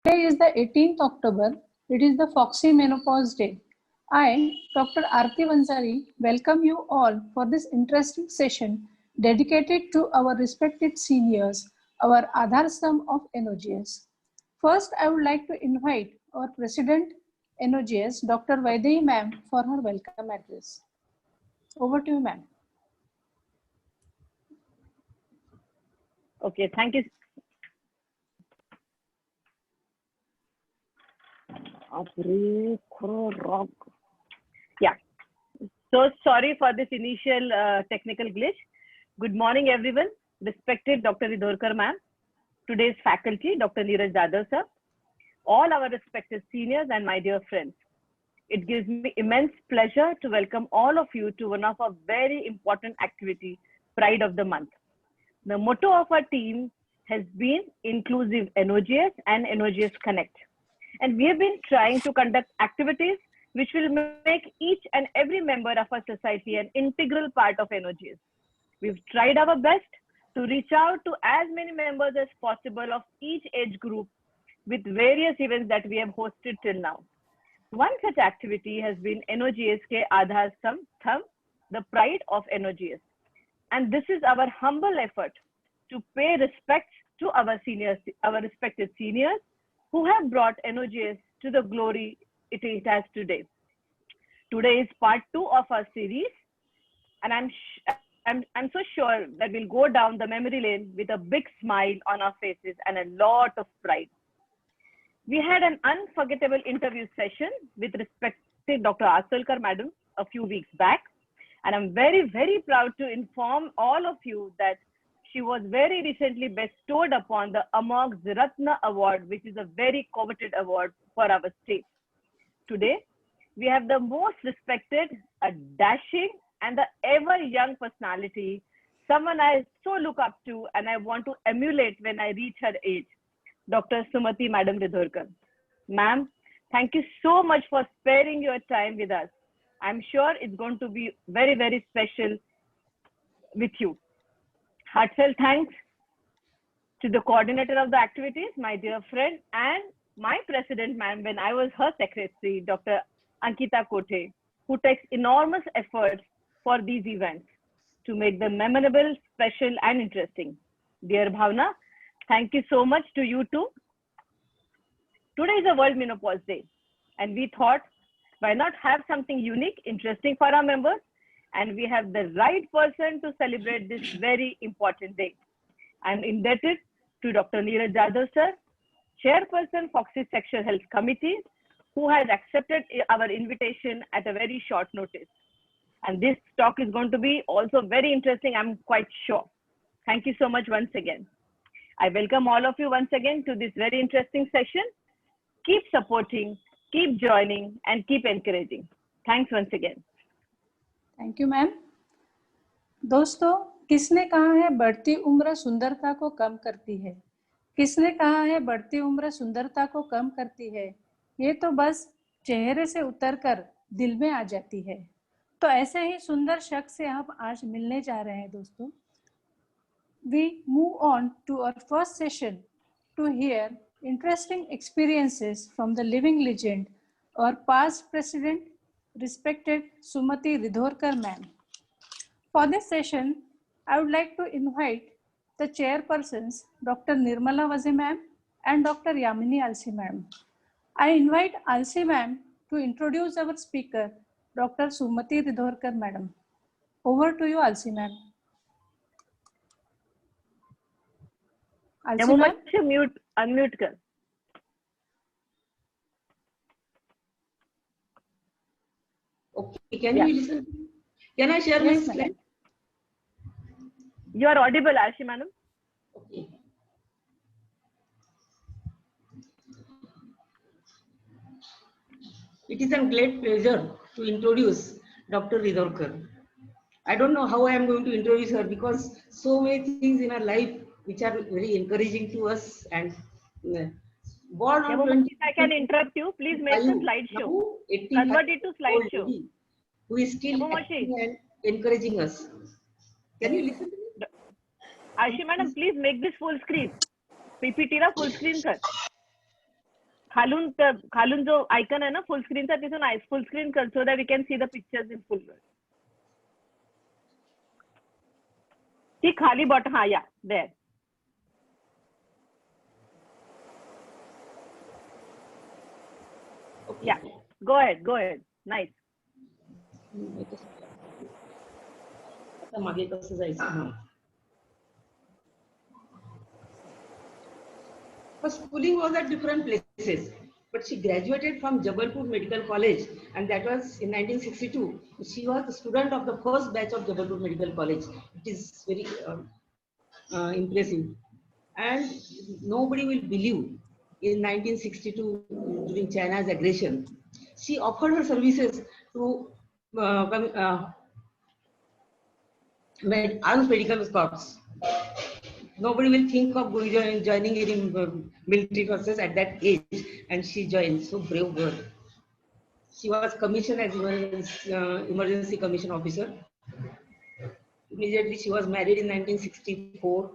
Today is the 18th October. It is the Foxy Menopause Day. I, Dr. Aarti Vansari, welcome you all for this interesting session dedicated to our respected seniors, our Aadhar Stamp of NOGS. First, I would like to invite our President NOGS, Dr. Vaidehi ma'am, for her welcome address. Over to you, ma'am. Okay, thank you. Yeah, so sorry for this initial technical glitch. Good morning, everyone. Respected Dr. Ridhorkar ma'am, today's faculty, Dr. Neeraj Jadhav sir, all our respected seniors and my dear friends. It gives me immense pleasure to welcome all of you to one of our very important activity, Pride of the Month. The motto of our team has been Inclusive NOGS and NOGS Connect. And we have been trying to conduct activities which will make each and every member of our society an integral part of NOGS. We've tried our best to reach out to as many members as possible of each age group with various events that we have hosted till now. One such activity has been NOGS Ke Aadhar Stamp, the pride of NOGS. And this is our humble effort to pay respect to our seniors, our respected seniors who have brought NOGS to the glory it has today. Today is part 2 of our series, and I'm so sure that we'll go down the memory lane with a big smile on our faces and a lot of pride. We had an unforgettable interview session with respected Dr. Asolkar madam a few weeks back, and I'm very, very proud to inform all of you that she was very recently bestowed upon the Amogh Ratna Award, which is a very coveted award for our state. Today, we have the most respected, a dashing, and the ever young personality, someone I so look up to and I want to emulate when I reach her age, Dr. Sumati Madam Ridhorkar. Ma'am, thank you so much for sparing your time with us. I'm sure it's going to be very, very special with you. Heartfelt thanks to the coordinator of the activities, my dear friend, and my president, ma'am, when I was her secretary, Dr. Ankita Kothe, who takes enormous efforts for these events to make them memorable, special, and interesting. Dear Bhavna, thank you so much to you too. Today is a World Menopause Day, and we thought, why not have something unique, interesting for our members? And we have the right person to celebrate this very important day. I'm indebted to Dr. Neeraj Jadhav sir, Chairperson Foxy Sexual Health Committee, who has accepted our invitation at a very short notice. And this talk is going to be also very interesting, I'm quite sure. Thank you so much once again. I welcome all of you once again to this very interesting session. Keep supporting, keep joining, and keep encouraging. Thanks once again. Thank you ma'am. दोस्तों, किसने कहा है बढ़ती उम्र सुंदरता को कम करती है? किसने कहा है बढ़ती उम्र सुंदरता को कम करती है? ये तो बस चेहरे से उतरकर दिल में आ जाती है. तो ऐसे ही सुंदर शख्स से हम आज मिलने जा रहे हैं दोस्तों. We move on to our first session to hear interesting experiences from the living legend, our past president, respected Sumati Ridhorkar ma'am. For this session, I would like to invite the chairpersons, Dr. Nirmala Vaze ma'am and Dr. Yamini Alsi ma'am. I invite Alsi ma'am to introduce our speaker, Dr. Sumati Ridhorkar madam. Over to you, Alsi ma'am. Alsi ma'am? Unmute kar. Okay, can you listen? Can I share my screen? You are audible, Alsi madam. Okay. It is a great pleasure to introduce Dr. Ridhorkar. I don't know how I am going to introduce her because so many things in her life which are very encouraging to us. And born on 20. If I can interrupt you, please make the slideshow. Convert it to slideshow. Who is still active and encouraging us. Can you listen to me? Alsi madam, please make this full screen. PPT ra full screen kar. खालून जो icon आहे ना full स्क्रीनचा तिथून full screen कर so that we can see the pictures in full. ती खाली bottom. हा या देअर. या गो अहेड. नाईस. आता मागे कसं जायचं? Her schooling was at different places, but she graduated from Jabalpur Medical College, and that was in 1962. She was a student of the first batch of Jabalpur Medical College. It is very impressive, and nobody will believe in 1962 during China's aggression, she offered her services to armed medical corps. Nobody will think of joining in military forces at that age, and she joined. So brave girl. She was commissioned as emergency commission officer. Immediately she was married in 1964.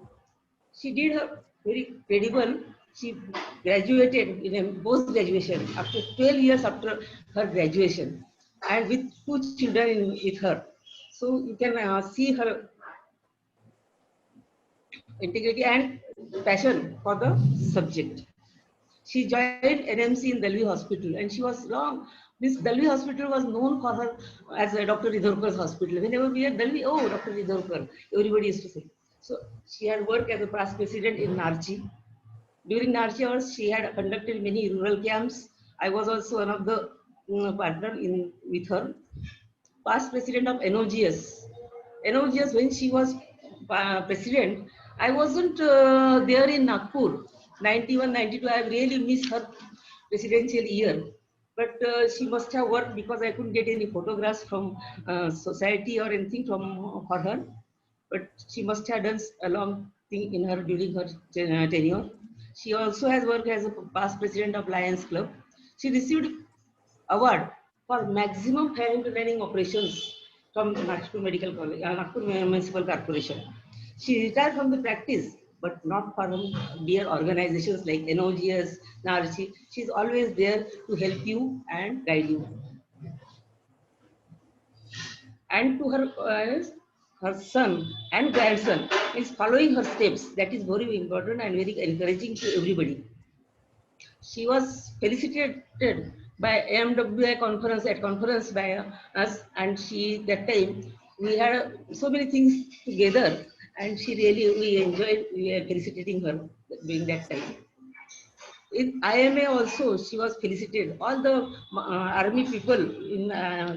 She did her very credible. She graduated in a post-graduation after 12 years after her graduation, and with 2 children with her. So you can see her integrity and passion for the subject. She joined NMC in Delhi Hospital, and she was long. This Delhi Hospital was known for her as a Dr. Ridhorkar's hospital. Whenever we are Delhi, oh, Dr. Ridhorkar, everybody used to say. So she had worked as a past president in Narchi. During Narchi hours, she had conducted many rural camps. I was also one of the partner with her. Past president of NOGS. NOGS, when she was president, I wasn't there in Nagpur. 91, 92, I really missed her presidential year. But she must have worked because I couldn't get any photographs from society or anything for her. But she must have done a long thing in her during her tenure. She also has worked as a past president of Lions Club. She received award for maximum parent planning operations from Nagpur Medical College, Nagpur Municipal Corporation. She retired from the practice, but not from dear organizations like NOGS, NARCI. She's always there to help you and guide you. And to her son and grandson is following her steps. That is very important and very encouraging to everybody. She was felicitated by AMWI conference by us, and that time we had so many things together, and we enjoyed felicitating her during that time. In IMA also, she was felicitated. All the army people in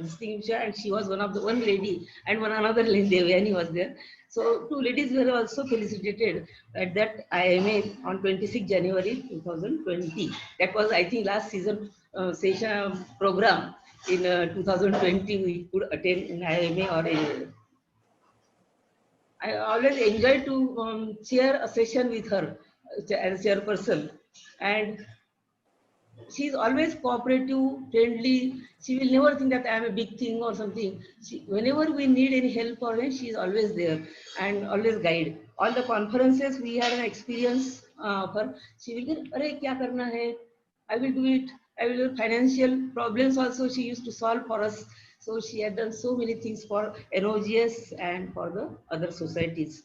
distinction, and she was one lady, and another lady, Devyani was there. So 2 ladies were also felicitated at that IMA on 26 January 2020. That was, I think, last season session program in 2020 we could attend in IMA or I always enjoy to chair a session with her as a chairperson, and she is always cooperative, friendly. She will never think that I am a big thing or something. Whenever we need any help or anything, she is always there and always guide. All the conferences we had an experience of her. She will get, "Arey, kya karna hai? I will do it. I will do financial problems also." She used to solve for us. So she had done so many things for NOGS and for the other societies.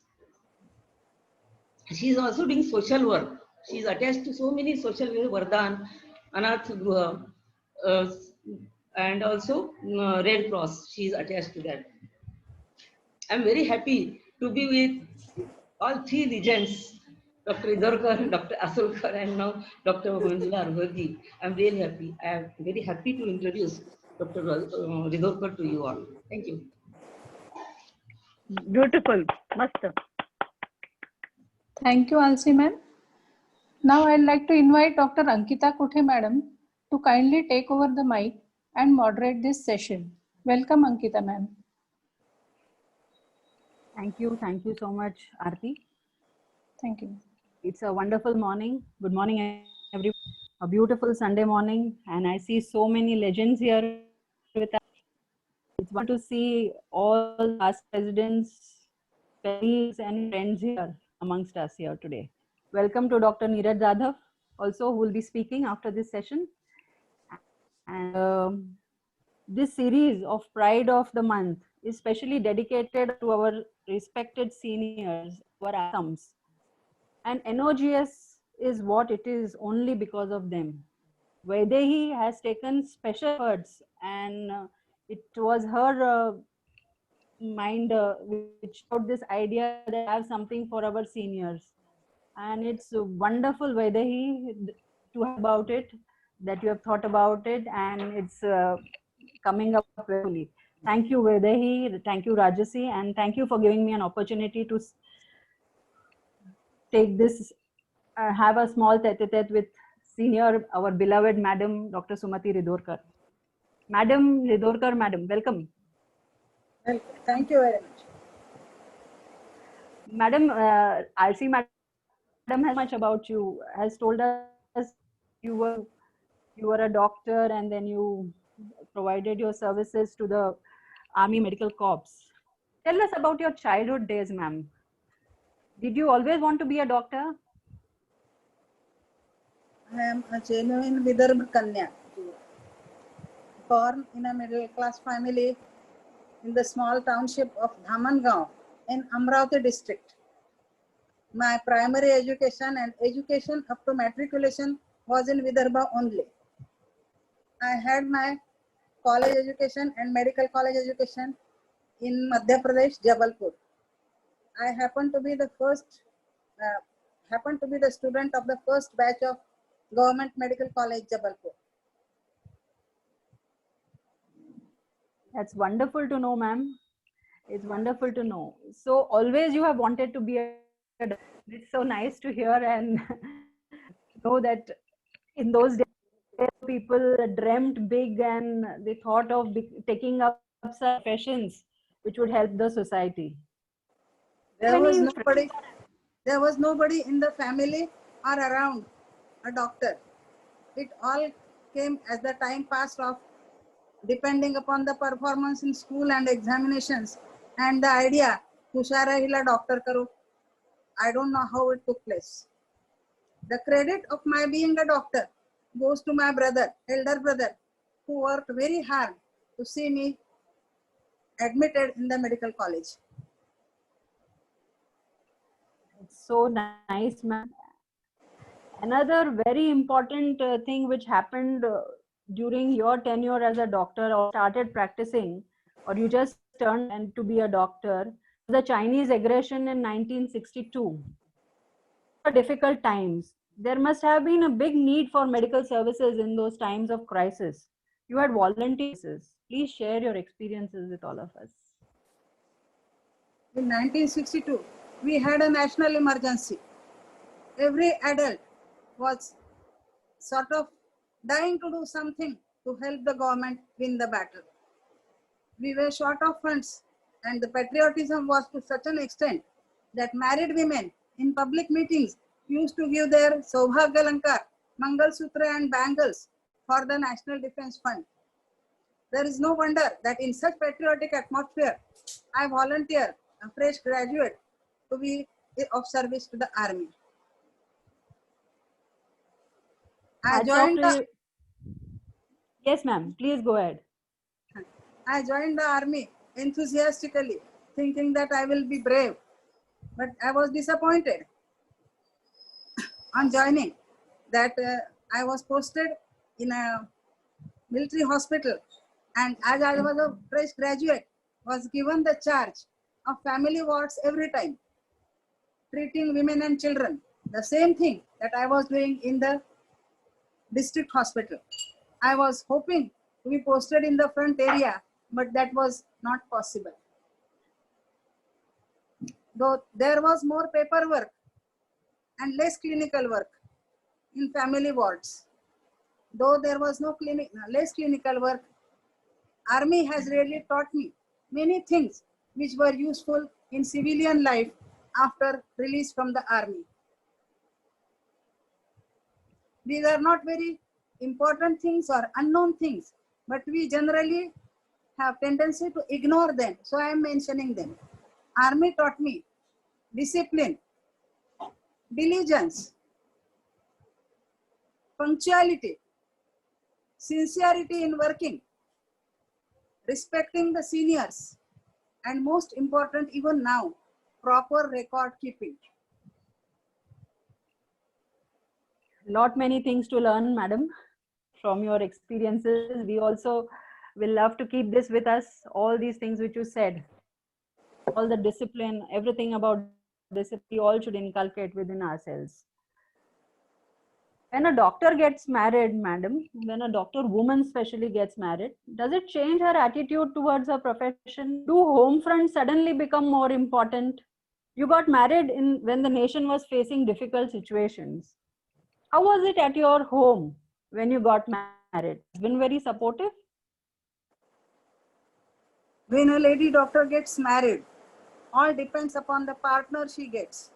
She is also doing social work. She is attached to so many social work, Vardhan, Anath Gruha, and also Red Cross. She is attached to that. I'm very happy to be with all 3 legends, Dr. Ridhorkar, Dr. Asolkar, and now Dr. Manjula Arvadi. I'm really happy. I'm very happy to introduce Dr. Ridhorkar to you all. Thank you. Beautiful. Master. Thank you, Alsi ma'am. Now I'd like to invite Dr. Ankita Kothe madam to kindly take over the mic and moderate this session. Welcome, Ankita ma'am. Thank you so much, Aarti. Thank you. It's a wonderful morning. Good morning, everyone. A beautiful Sunday morning, and I see so many legends here with us. It's wonderful to see all past presidents, colleagues, and friends here amongst us here today. Welcome to Dr. Neeraj Jadhav. also who will be speaking after this session. And this series of Pride of the Month is specially dedicated to our respected seniors, our ASAMs. And NOGS is what it is only because of them. Vaidehi has taken special efforts, and it was her mind which out this idea that I have something for our seniors. And it's wonderful, Vaidehi, to have about it, that you have thought about it, and it's coming up very fully. Thank you, Vaidehi. Thank you, Rajasi, and thank you for giving me an opportunity to take this, have a small tete-a-tete with senior, our beloved Madam Dr. Sumati Ridorkar. Madam Ridorkar, Madam, welcome. Welcome. Thank you very much. Madam, RC Madam has much about you, has told us you were a doctor and then you provided your services to the Army Medical Corps. Tell us about your childhood days, ma'am. Did you always want to be a doctor? I am a genuine Vidarbha Kanya, born in a middle class family in the small township of Dhamangaon in Amravati district. My primary education and education up to matriculation was in Vidarbha only. I had my college education and medical college education in Madhya Pradesh, Jabalpur. I happened to be the student of the first batch of Government Medical College, Jabalpur. That's wonderful to know, ma'am. It's wonderful to know. So always you have wanted to be a doctor. It's so nice to hear and know that in those days people dreamt big and they thought of taking up such professions which would help the society. There was nobody in the family or around a doctor. It all came as the time passed off, depending upon the performance in school and examinations, and the idea, Tushara hila doctor karo. I don't know how it took place. The credit of my being a doctor goes to my brother, elder brother, who worked very hard to see me admitted in the medical college. It's so nice, ma'am. Another very important thing which happened during your tenure as a doctor or started practicing, or you just turned and to be a doctor, the Chinese aggression in 1962. Difficult times. There must have been a big need for medical services in those times of crisis. You had volunteers. Please share your experiences with all of us. In 1962, we had a national emergency. Every adult was sort of dying to do something to help the government win the battle. We were short of funds, and the patriotism was to such an extent that married women in public meetings used to give their Saubhagya Alankar, Mangal Sutra and bangles for the National Defense Fund. There is no wonder that in such patriotic atmosphere, I volunteered, a fresh graduate, to be of service to the army. Yes, ma'am. Please go ahead. I joined the army enthusiastically, thinking that I will be brave, but I was disappointed on joining that I was posted in a military hospital, and as I was a fresh graduate, was given the charge of family wards every time, treating women and children, the same thing that I was doing in the district hospital. I was hoping to be posted in the front area, but that was not possible. Though there was more paperwork and less clinical work in family wards. Though there was less clinical work, army has really taught me many things which were useful in civilian life after release from the army. These are not very important things or unknown things, but we generally have tendency to ignore them. So I am mentioning them. Army taught me discipline, diligence, punctuality, sincerity in working, respecting the seniors, and most important even now, proper record keeping. Lot many things to learn, madam, from your experiences. We also will love to keep this with us, all these things which you said, all the discipline, everything about discipline, we all should inculcate within ourselves. When a doctor gets married, madam, when a doctor woman especially gets married, does it change her attitude towards her profession? Do home fronts suddenly become more important? You got married when the nation was facing difficult situations. How was it at your home when you got married? It's been very supportive? When a lady doctor gets married, all depends upon the partner she gets.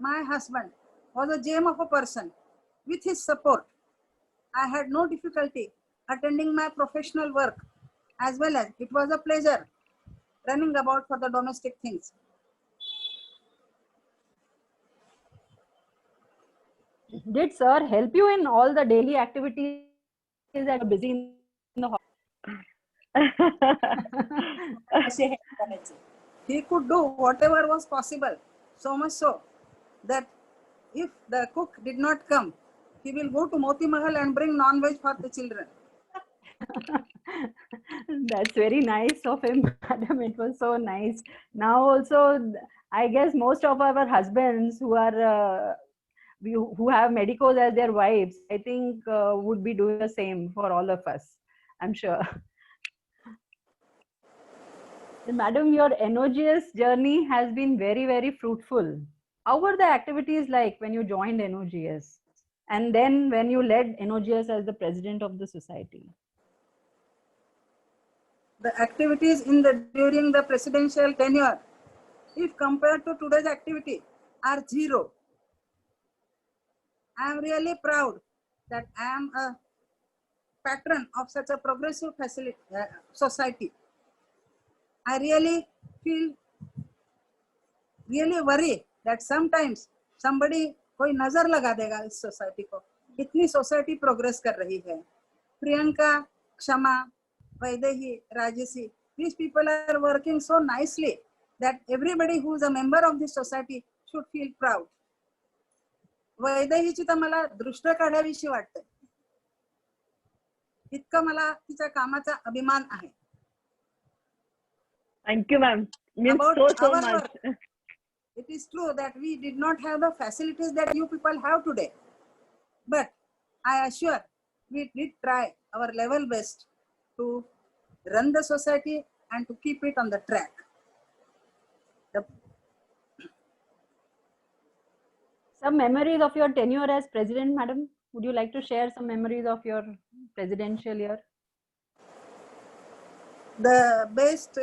My husband was a gem of a person. With his support, I had no difficulty attending my professional work, as well as it was a pleasure running about for the domestic things. Did sir help you in all the daily activities that you're busy in the He could do whatever was possible, so much so that if the cook did not come, he will go to Moti Mahal and bring non-veg for the children. That's very nice of him, madam. It was so nice. Now also, I guess most of our husbands who are who have medicos as their wives, I think would be doing the same for all of us, I'm sure. Madam, your NOGS journey has been very, very fruitful. How were the activities like when you joined NOGS? And then when you led NOGS as the president of the society? The activities during the presidential tenure, if compared to today's activity, are zero. I am really proud that I am a patron of such a progressive society. I really feel worry that sometimes somebody कोई नजर लगा देगा इस society को, इतनी society progress कर रही है. प्रियंका, क्षमा, वैदेही, राजसी, these people are working so nicely that everybody who is a member of this society should feel proud. वैदेहीची तर मला दृष्ट काढावीशी वाटते, इतकं मला तिच्या कामाचा अभिमान आहे. Thank you, ma'am. Means About so our much. work, it is true that we did not have the facilities that you people have today, but I assure we did try our level best to run the society and to keep it on the track. Some memories of your tenure as president, madam. Would you like to share some memories of your presidential year? The best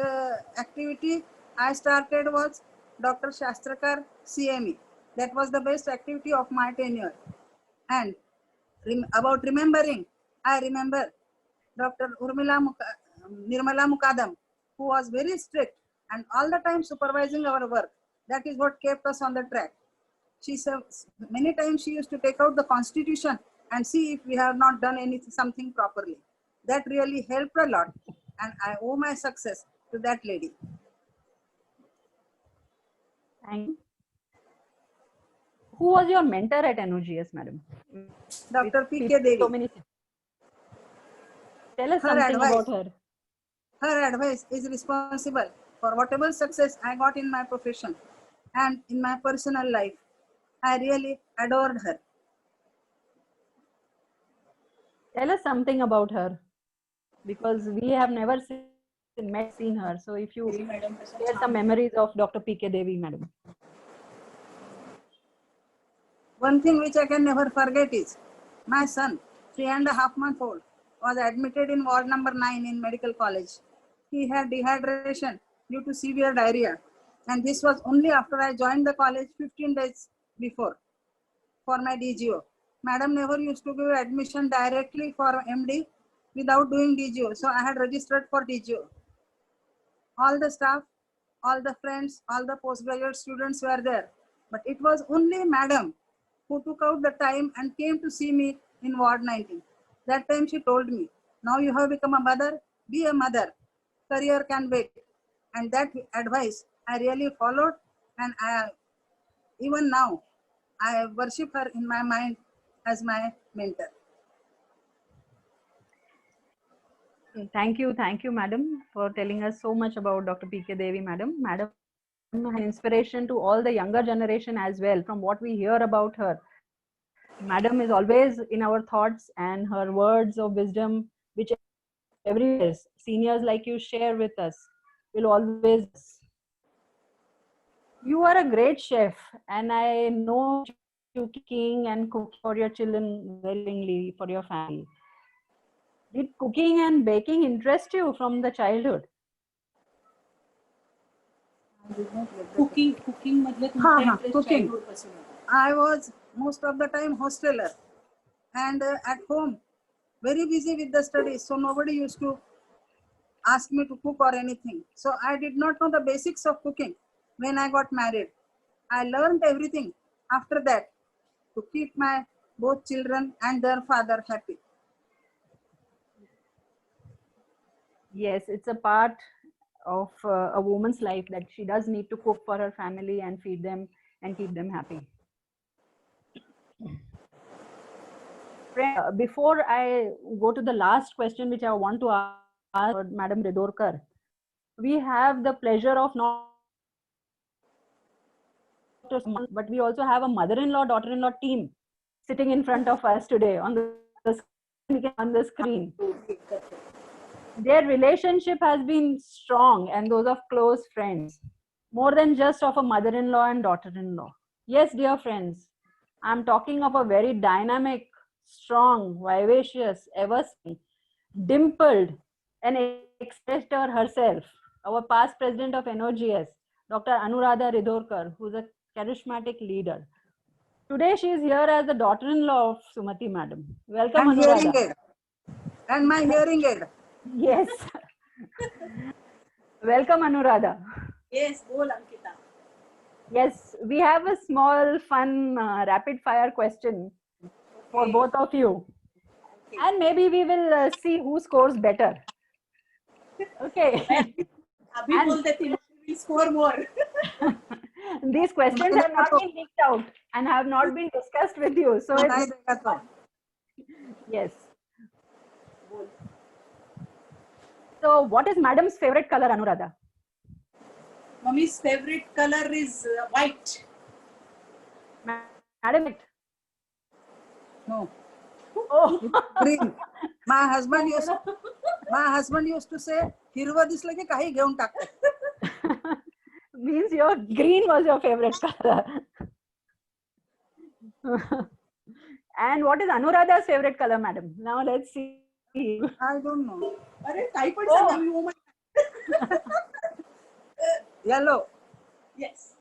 activity I started was Dr. Shastrakar CME. That was the best activity of my tenure. And about remembering, I remember Dr. Nirmala Mukadam, who was very strict and all the time supervising our work. That is what kept us on the track. She said many times she used to take out the constitution and see if we have not done something properly. That really helped a lot, and I owe my success to that lady. Thank you. Who was your mentor at NOGS, madam? Dr. P.K. Devi. So many... Tell us something about her. Her advice is responsible for whatever success I got in my profession and in my personal life. I really adored her. Tell us something about her, because we have never seen her. So if you share some memories of Dr. P.K. Devi, madam. One thing which I can never forget is my son, 3.5-month-old, was admitted in ward number 9 in medical college. He had dehydration due to severe diarrhea, and this was only after I joined the college 15 days before for my DGO. Madam never used to give admission directly for MD without doing DGO, so I had registered for DGO. All the staff, all the friends, all the postgraduate students were there, but it was only madam who took out the time and came to see me in Ward 19. That time she told me, now you have become a mother, be a mother. Career can wait. And that advice I really followed, and even now I worship her in my mind as my mentor. Thank you, madam, for telling us so much about Dr. P.K. Devi, madam. Madam, an inspiration to all the younger generation as well. From what we hear about her, madam is always in our thoughts, and her words of wisdom, which every seniors like you share with us, will always. You are a great chef, and I know you cooking and cook for your children willingly, for your family. Did cooking and baking interest you from the childhood? Cooking मधलं हाँ, तुमचा interest cooking. childhood पासून होता. I was most of the time hosteler, and at home very busy with the studies, so nobody used to ask me to cook or anything. So I did not know the basics of cooking when I got married. I learned everything after that to keep my both children and their father happy. Yes, it's a part of a woman's life that she does need to cook for her family and feed them and keep them happy. Before I go to the last question, which I want to ask Madam Ridorkar, we have the pleasure of not, but we also have a mother-in-law, daughter-in-law team sitting in front of us today on the screen. Their relationship has been strong, and those of close friends, more than just of a mother-in-law and daughter-in-law. Yes, dear friends, I'm talking of a very dynamic, strong, vivacious, ever dimpled, and expressed her herself, our past president of NOGS, Dr. Anuradha Ridorkar, who's a charismatic leader. Today she is here as the daughter-in-law of Sumati madam. Welcome, And Anuradha. hearing aid. And my hearing aid. Yes. Welcome, Anuradha. Yes, bol Ankita. Yes, we have a small, fun, rapid fire question for both of you. And maybe we will see who scores better. Okay. अभी बोल देती will score more. These questions have not been leaked out and have not been discussed with you. So it's, yes. So what is madam's favorite color, Anuradha? Mummy's favorite color is white. Madam, No. oh. Green. My husband used to say, "Hirva disla ki kahi घेऊन टाकतात." Means your green was your favorite color. And what is Anuradha's favorite color, madam? Now let's see. I don't know. अरे काही पण सांगा मी woman. Yellow. Yes.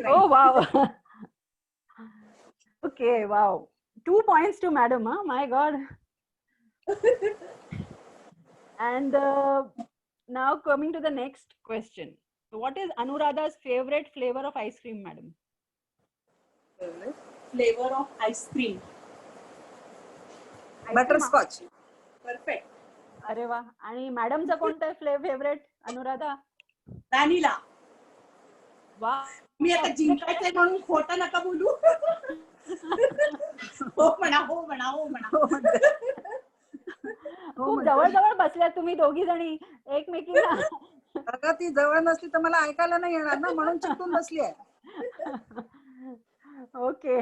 Oh wow. Okay, wow. 2 points to madam, huh? My God. And now coming to the next question. What is Anuradha's favorite flavor of ice cream, madam? Favorite flavor of ice cream. Butterscotch. Perfect. अरे वा. आणि मॅडमचा कोणता favourite Anuradha? Vanilla. वा. मी आता जिंकायचंय म्हणून खोटं नका बोलू. हो म्हणा, हो म्हणा, हो म्हणा. खूप जवळ जवळ बसल्या तुम्ही दोघी जणी एकमेकींना. अगं ती जवळ नसली तर मला ऐकायला नाही येणार ना, म्हणून चिकटून बसली आहे. Okay.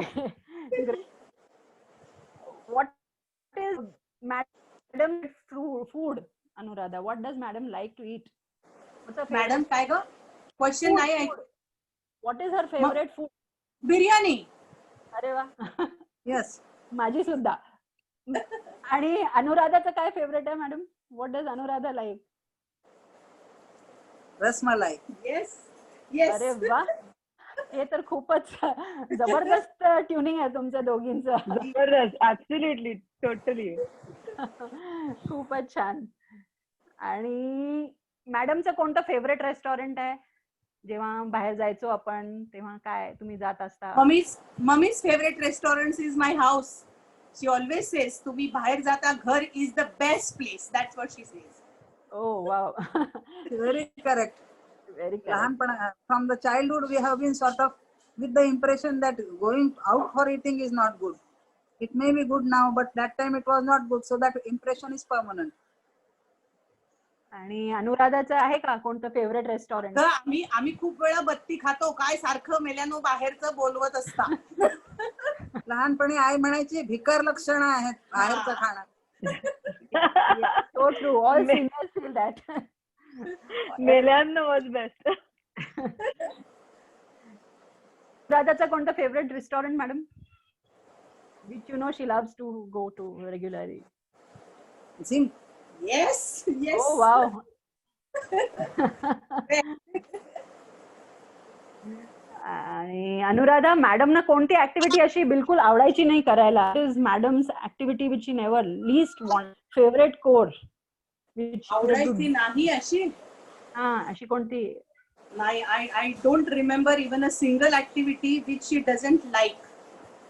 What is madam food, Anuradha? What does madam like to eat? Madam काय ग? क्वेश्चन नाही ऐकू. What is her favorite food? Biryani. अरे वा. Yes. माझी सुद्धा. आणि अनुराधाचं काय फेवरेट आहे madam? What does Anuradha like? Rasmalai. Yes. Yes. अरे वा. हे तर खूपच जबरदस्त ट्युनिंग आहे तुमच्या दोघींचं. जबरदस्त. Absolutely, totally. खूपच छान. आणि मॅडमचं कोणतं फेवरेट रेस्टॉरंट आहे? जेव्हा बाहेर जायचो आपण तेव्हा काय तुम्ही जात असता? Mummy's favorite restaurant is my house. She always says, "तुम्ही बाहेर जाता, घर is the best place." That's what she says. Oh wow. Very correct. Very correct. From the childhood, we have been sort of with the impression that going out for eating is not good. It may be good now, but that time it was not good. So that impression is permanent. आणि अनुराधाचं आहे का कोणतं favourite restaurant? आम्ही खूप वेळा बत्ती खातो, काय सारखं मेल्यानो बाहेरचं बोलवत असता. लहानपणी आई म्हणायची भिकार लक्षणं आहेत बाहेरचं खाणं. So true. All seniors feel that. मेल्यानं was best. अनुराधाचं कोणतं favourite restaurant madam? Which you know she loves to go to regularly. Zim. Yes. Oh wow. आणि अनुराधा मॅडम ना कोणती ऍक्टिव्हिटी अशी बिलकुल आवडायची नाही करायला? Is madam's activity which she never least want, favourite chore आवडायची नाही अशी? अशी कोणती? नाही, I don't remember even a single activity which she doesn't like.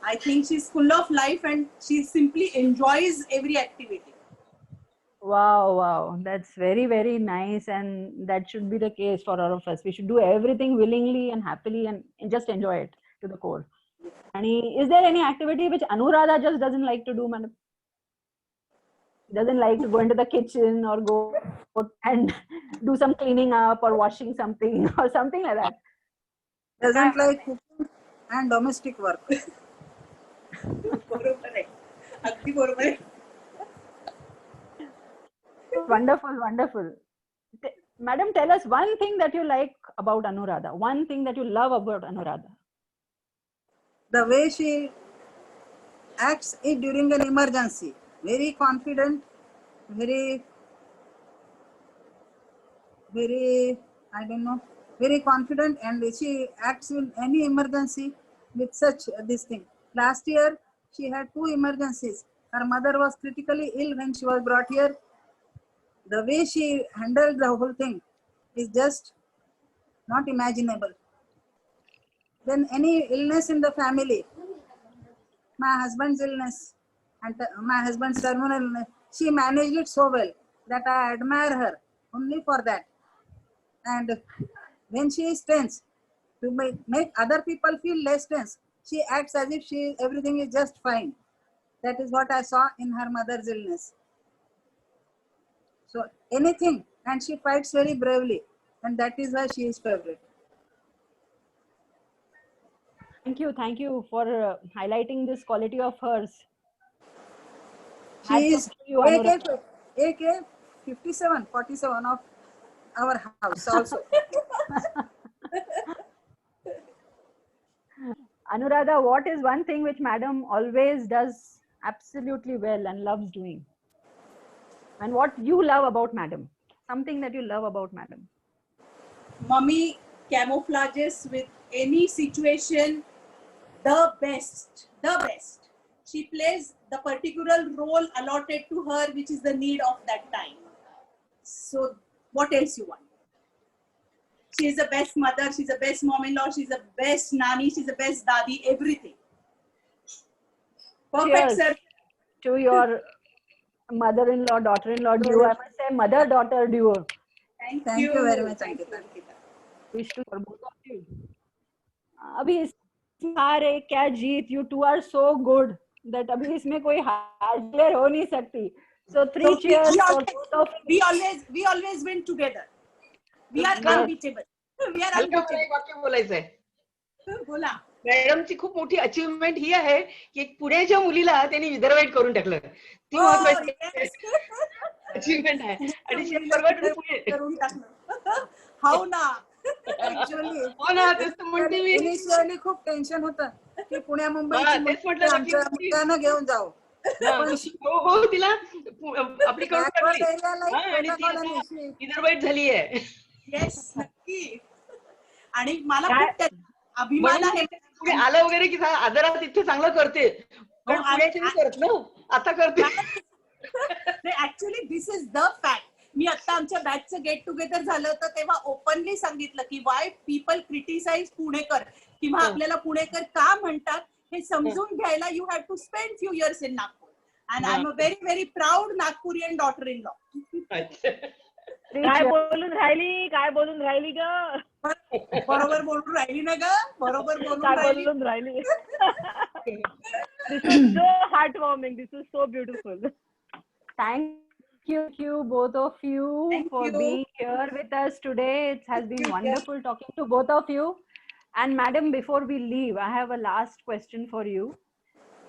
I think she's full of life and she simply enjoys every activity. Wow, that's very, very nice, and that should be the case for all of us. We should do everything willingly and happily and just enjoy it to the core. And is there any activity which Anuradha just doesn't like to do, madam? She doesn't like to go into the kitchen or go and do some cleaning up or washing something or something like that. Doesn't like cooking and domestic work. बरोबर आहे, अगदी बरोबर आहे. Wonderful. Madam, tell us one thing that you like about Anuradha. One thing that you love about Anuradha. The way she acts during an emergency. Very confident, very, very confident, and she acts in any emergency with such this thing. Last year, she had 2 emergencies. Her mother was critically ill when she was brought here. The way she handled the whole thing is just not imaginable. Then any illness in the family, my husband's illness and my husband's terminal illness, she managed it so well that I admire her only for that. And when she is tense, to make other people feel less tense, she acts as if everything is just fine. That is what I saw in her mother's illness. So anything, and she fights very bravely, and that is why she is favorite. Thank you for highlighting this quality of hers. She is AK 57, 47 of our house also. Anuradha, what is one thing which madam always does absolutely well and loves doing? And what you love about madam? Something that you love about madam? Mummy camouflages with any situation the best. She plays the particular role allotted to her, which is the need of that time. So what else you want? She is the best mother, she's the best mom-in-law, she's the best nanny, she's the best dadi, everything. Perfect, sir. To your mother-in-law, daughter-in-law duo, I must say mother-daughter duo. Thank you very much, Ankita. Wish to for both of you. अभी सारे क्या जीत, you two are so good that अभी इसमें कोई हार हो नहीं सकती. So 3 cheers for both of you. We always win together. We are unbeatable. We are unbeatable. एक वाक्य बोलायचंय. बोला. मॅडमची खूप मोठी अचीवमेंट ही आहे की पुण्याच्या मुलीला त्यांनी विदर्भात करून टाकलं. ती महत्वाची अचीवमेंट आहे आणि पुणे करून टाकलं. हो ना. Actually, हो ना, तेच तर म्हणते मी. इनिशियली खूप टेन्शन होतं की पुण्या मुंबईची आमच्या मुलांना घेऊन जाऊ. हो तिला आपली विदर्भात झाली आहे. येस, नक्की. आणि मला खूप अभिमान आहे. पुढे आलं वगैरे की आदरात तिथे चांगलं करते, पण पुण्याची करत ना आता करते. Actually, this is the fact. मी आता आमच्या बॅचचं गेट टुगेदर झालं होतं तेव्हा ओपनली सांगितलं की वाय पीपल क्रिटिसाइज पुणेकर किंवा आपल्याला पुणेकर का म्हणतात हे समजून घ्यायला you have to spend few years in Nagpur and I am a very very proud Nagpurian daughter in law. काय बोलून राहिली ग? बरोबर बोलून राहिली ना ग, बरोबर काय बोलून राहिली? This is so heartwarming. This is so beautiful. Thank you both of you Thank for you. being here with us today. It has been wonderful talking to both of you. And madam, before we leave, I have a last question for you.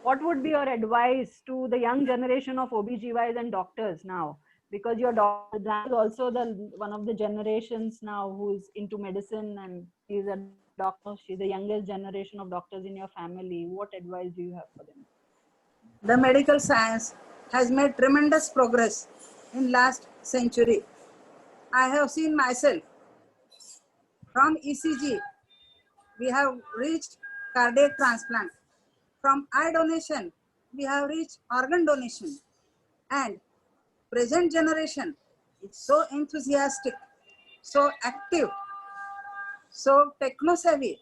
What would be your advice to the young generation of OBGYs and doctors now? Because your daughter is also one of the generations now who is into medicine, and she's a doctor. She's the youngest generation of doctors in your family. What advice do you have for them? The medical science has made tremendous progress in last century. I have seen myself from ECG, we have reached cardiac transplant. From eye donation, we have reached organ donation. And present generation is so enthusiastic, so active, so techno-savvy,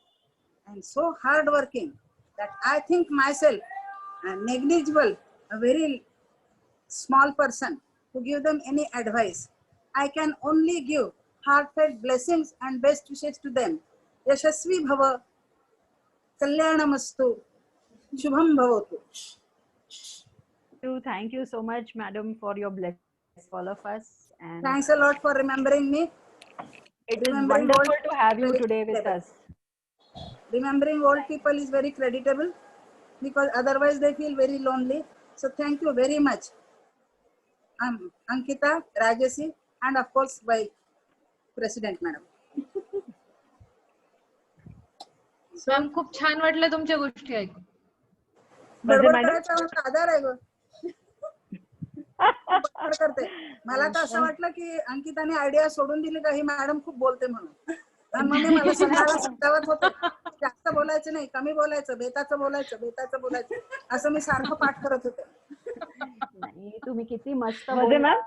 and so hardworking that I think myself a negligible, a very small person to give them any advice. I can only give heartfelt blessings and best wishes to them. Yashasvi bhava, kalyanamastu, shubham bhavatu. Thank you so much, madam, for your blessings, all of us. And Thanks a lot for remembering me. it is Remembering wonderful old to have you very today with creditable. us. Remembering old people is very creditable because otherwise they feel very lonely. So thank you very much. I'm Ankita, Rajasi, and of course by President Madam. Ma'am खूप छान वाटलं तुमच्या गोष्टी ऐकून. बडबड madam? करायचा आमचा आधार आहे ग. बडबड करते. मला तर असं वाटलं की अंकिताने आयडिया सोडून दिली का ही मॅडम खूप बोलते म्हणून. आणि मम्मी मला स्वतःला समजावत होते जास्त बोलायचं नाही, कमी बोलायचं, बेताचं बोलायचं असं मी सारखं पाठ करत होते. नाही, तुम्ही किती मस्त मध्ये बोलला, मॅम?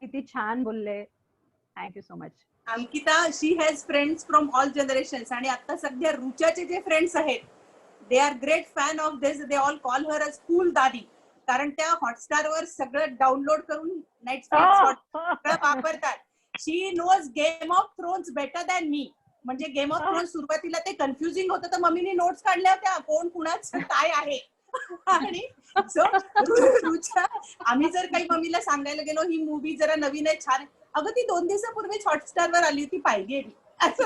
किती छान बोलले. Thank you so much. Ankita she has friends from all generations आणि आता सध्या रुचाचे जे फ्रेंड्स आहेत they are great fan of this. They all call her a school dadi, कारण त्या हॉटस्टार वर सगळं डाउनलोड करून नेटफ्लिक्स वापरतात. She knows Game of Thrones better than me. म्हणजे गेम ऑफ थ्रोन्स सुरुवातीला ते कन्फ्युजिंग होतं तर मम्मीने नोट्स काढल्या होत्या कोण कुणाचं काय आहे. आणि सो रुचा आम्ही जर काही मम्मीला सांगायला गेलो ही मूवी जरा नवीन आहे छान, अगं ती 2 दिवसापूर्वीच हॉटस्टार वर आली होती पाहिजे असं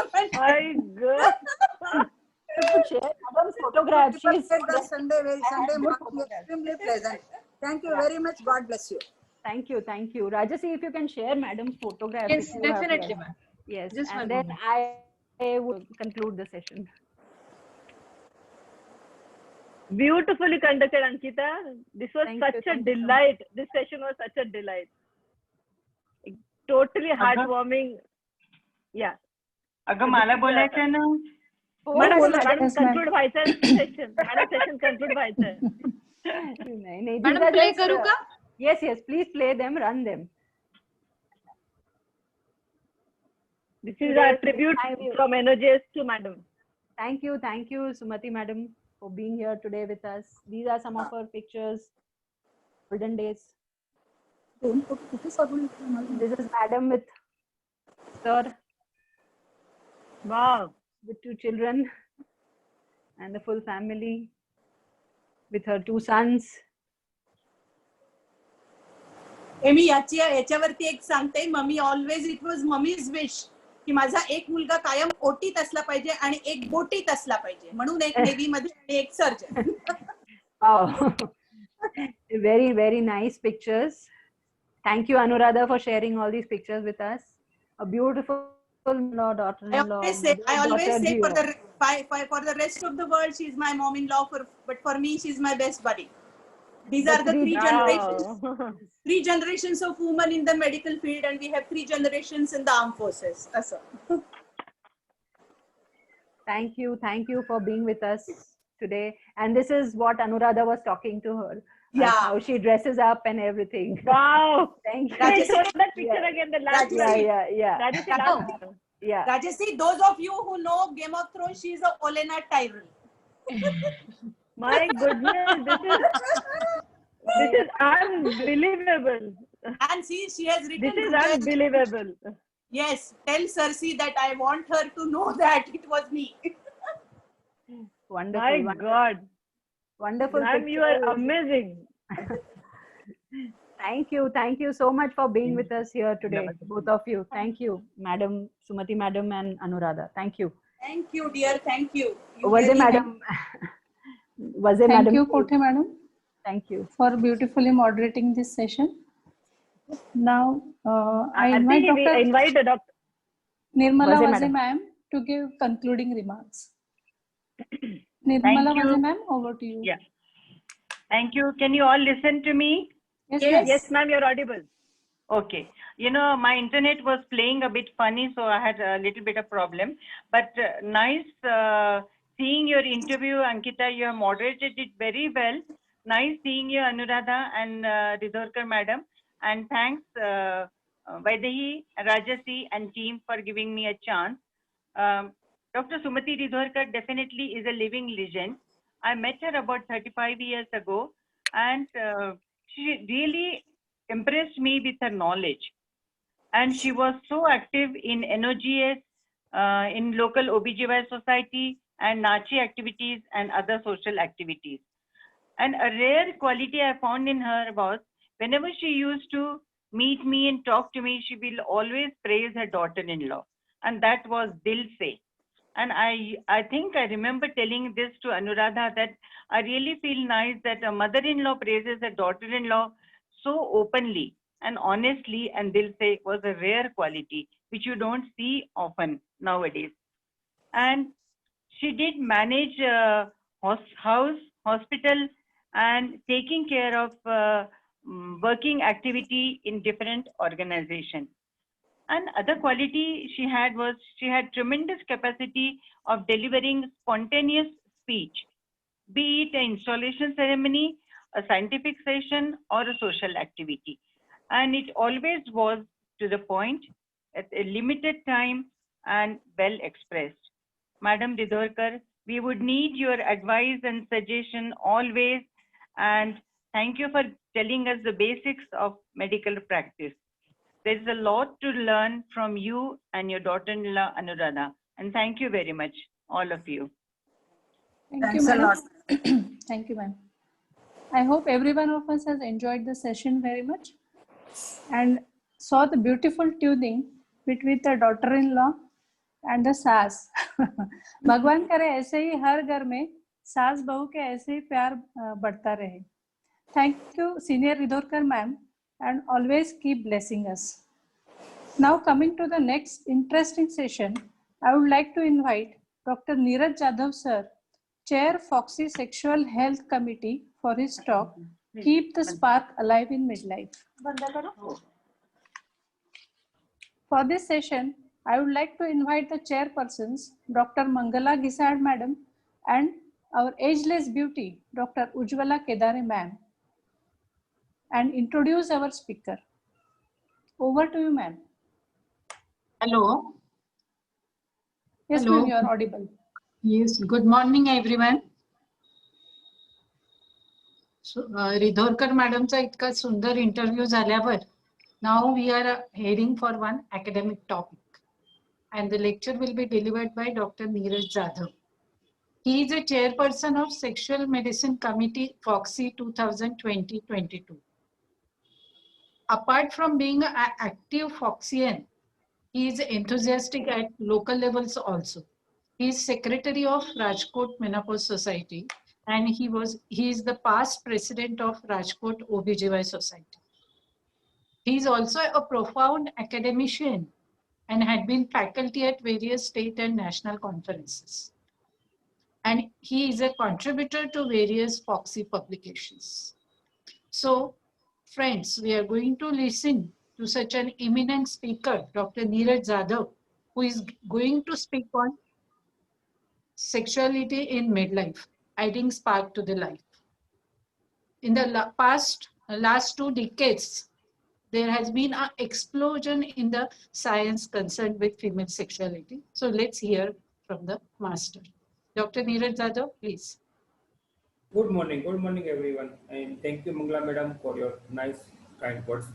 Photograph. Sunday morning extremely pleasant. Thank you very much. God bless you. Thank you. Rajasi, if you can share madam's photograph. Yes, if you have definitely, left. ma'am. Yes, Just one and then moment. I will conclude the session. Beautifully conducted, Ankita. This was Thank such you, a thank you. delight. This session was such a delight. Totally heartwarming. Yeah. अगं मला बोलायचं ना. Madam Yes, ma'am. Conclude व्हायचं session. Madam session conclude व्हायचं. नाही, madam play करू का? Yes, please play them, run them. This is a tribute from NOJS to Madam. Thank you, Sumati madam, for being here today with us. These are some of our pictures, golden days. This is madam with sir, Wow. with 2 children and the full family with her 2 sons. मी याच्यावरती एक सांगते. Mummy always it was mummies wish की माझा एक मुलगा कायम ओटीत असला पाहिजे आणि एक बोटीत असला पाहिजे, म्हणून एक नेव्ही मध्ये आणि एक surgeon. Wow. Very, very nice pictures. Thank you, Anuradha, for sharing all these pictures with us. A beautiful daughter-in-law. I always say for the rest of the world, she's my mom-in-law. But for me, she's my best buddy. These are the 3 generations. 3 generations of women in the medical field, and we have 3 generations in the armed forces. Thank you for being with us today. And this is what Anuradha was talking to her. Yeah. how she dresses up and everything. Wow. Thank you. Can you show Rajeshri, that picture again? The last Rajeshri. one. Yeah. Rajeshri, No. last one. Yeah. Rajeshri, those of you who know Game of Thrones, she is a Olenna Tyrell. My goodness, this is unbelievable. And see, she has written This is Rucha. unbelievable. Yes, tell Cersei that I want her to know that it was me. Wonderful. My wonderful. God. Wonderful Ma'am, you are pictures. amazing. Thank you so much for being with us here today, both of you. Thank you, Madam Sumati, Madam, and Anuradha. Thank you. Thank you, dear. Thank you. You Was it really Madam? Was it Thank Madam? you, Kothe Madam, Thank you. for beautifully moderating this session. Now, I Aarti invite ji, we Dr. invite the doctor. Nirmala Vaze Vaze madam. ma'am to give concluding remarks. Nirmala you. Vaze ma'am, over to you. Yeah. Thank you. Can you all listen to me? Yes, Yes. ma'am. Yes, ma'am, you're audible. Okay. You know, my internet was playing a bit funny, so I had a little bit of problem. But nice seeing your interview, Ankita. You have moderated it very well. Nice seeing you, Anuradha and Ridhorkar madam. And thanks, Vaidehi, Rajasi, and team for giving me a chance. Dr. Sumati Ridhorkar definitely is a living legend. I met her about 35 years ago, and she really impressed me with her knowledge. And she was so active in NOGS, in local OBGY society, and NACHI activities and other social activities. And a rare quality I found in her was whenever she used to meet me and talk to me, she will always praise her daughter-in-law. And that was Dil Se. And I think I remember telling this to Anuradha that I really feel nice that a mother-in-law praises a daughter-in-law so openly and honestly, and Dil Se was a rare quality which you don't see often nowadays. And she did manage house, hospital, and taking care of working activity in different organizations. And other quality she had was she had tremendous capacity of delivering spontaneous speech, be it an installation ceremony, a scientific session, or a social activity. And it always was to the point, at a limited time, and well expressed. Madam Ridhorkar, we would need your advice and suggestion always. And thank you for telling us the basics of medical practice. There is a lot to learn from you and your daughter-in-law, Anuradha. And thank you very much, all of you. Thank Thanks you, a madam. lot. Thank you, ma'am. I hope every one of us has enjoyed the session very much and saw the beautiful tuning between the daughter-in-law and the सास. भगवान करे ऐसे ही हर घर में सास बहू के ऐसे ही प्यार बढ़ता रहे. Thank you, Senior Ridhorkar ma'am, and always keep blessing us. Now coming to the next interesting session, I would like to invite Dr. Neeraj Jadhav sir, Chair Foxy Sexual Health Committee, for his talk, Keep the Spark Alive in Midlife. For this session, I would like to invite the chairpersons, Dr. Mangala Gisad madam, and our ageless beauty, Dr. Ujjwala Kedare ma'am, and introduce our speaker. Over to you, ma'am. Hello. Yes, Hello. ma'am, you are audible. Yes, good morning, everyone. So, Ridhorkar madamचा इतका सुंदर interview झाल्यावर now we are heading for one academic topic, and the lecture will be delivered by Dr. Neeraj Jadhav. He is a chairperson of Sexual Medicine Committee Foxy 2020-22. Apart from being an active Foxyian, he is enthusiastic at local levels also. He is secretary of Rajkot Menopause Society, and he is the past president of Rajkot OBGY Society. He is also a profound academician and had been faculty at various state and national conferences. And he is a contributor to various Foxy publications. So, friends, we are going to listen to such an eminent speaker, Dr. Neeraj Jadhav, who is going to speak on sexuality in midlife, adding spark to the life. in the last 2 decades, there has been an explosion in the science concerned with female sexuality. So let's hear from the master. Dr. Neeraj Jadhav, please. Good morning everyone, and thank you Mangla madam for your nice kind words.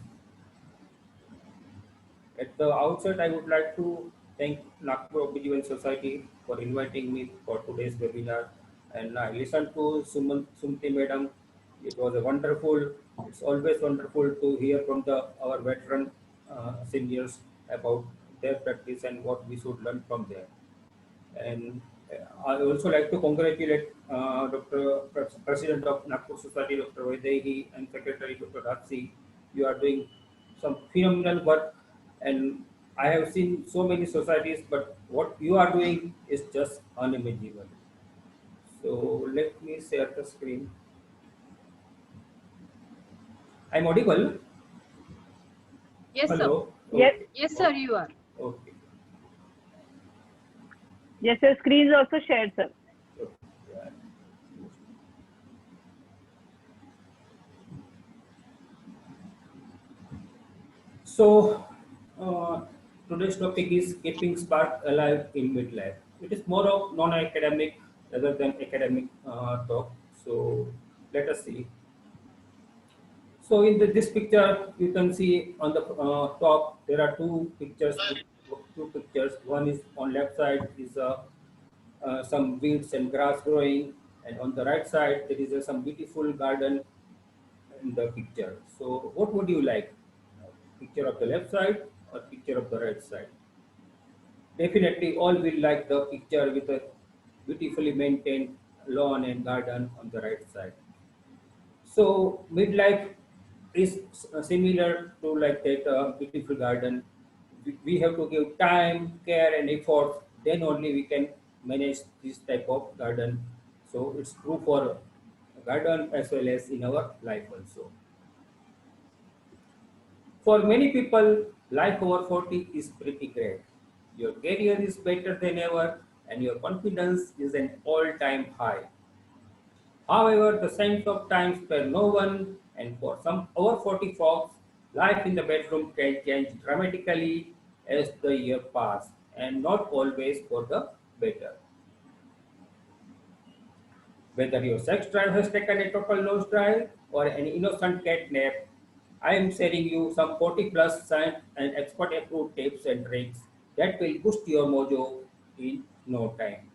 At the outset, I would like to thank Nagpur Obgyn Society for inviting me for today's webinar. And I listened to Sumti madam. It was a wonderful. It's always wonderful to hear from our veteran seniors about their practice and what we should learn from them. And I also like to congratulate President of Nagpur Society, Dr. Vaidehi, and Secretary Dr. Ratsi. You are doing some phenomenal work, and I have seen so many societies, but what you are doing is just unimaginable. So let me share the screen. I'm audible? Yes, Hello? sir. Yes. Okay. Yes, sir, you are. Okay. Yes, your screen is also shared, sir. So today's topic is keeping spark alive in midlife. It is more of non-academic rather than academic talk. So let us see. So in this picture, you can see on the top there are two pictures. One is on left side is some weeds and grass growing, and on the right side there is some beautiful garden in the picture. So what would you like? Picture of the left side or picture of the right side? Definitely all will like the picture with a beautifully maintained lawn and garden on the right side. So midlife is similar to like that beautiful garden. We have to give time, care and effort, then only we can manage this type of garden. So it's true for garden as well as in our life also. For many people, life over 40 is pretty great. Your career is better than ever and your confidence is an all-time high. However, the signs of times spare no one, and for some over 40 folks, life in the bedroom can change dramatically as the year pass, and not always for the better. Whether your sex drive has taken a total nosedive or an innocent catnap, I am sharing you some 40 plus science and expert approved tips and tricks that will boost your mojo in no time.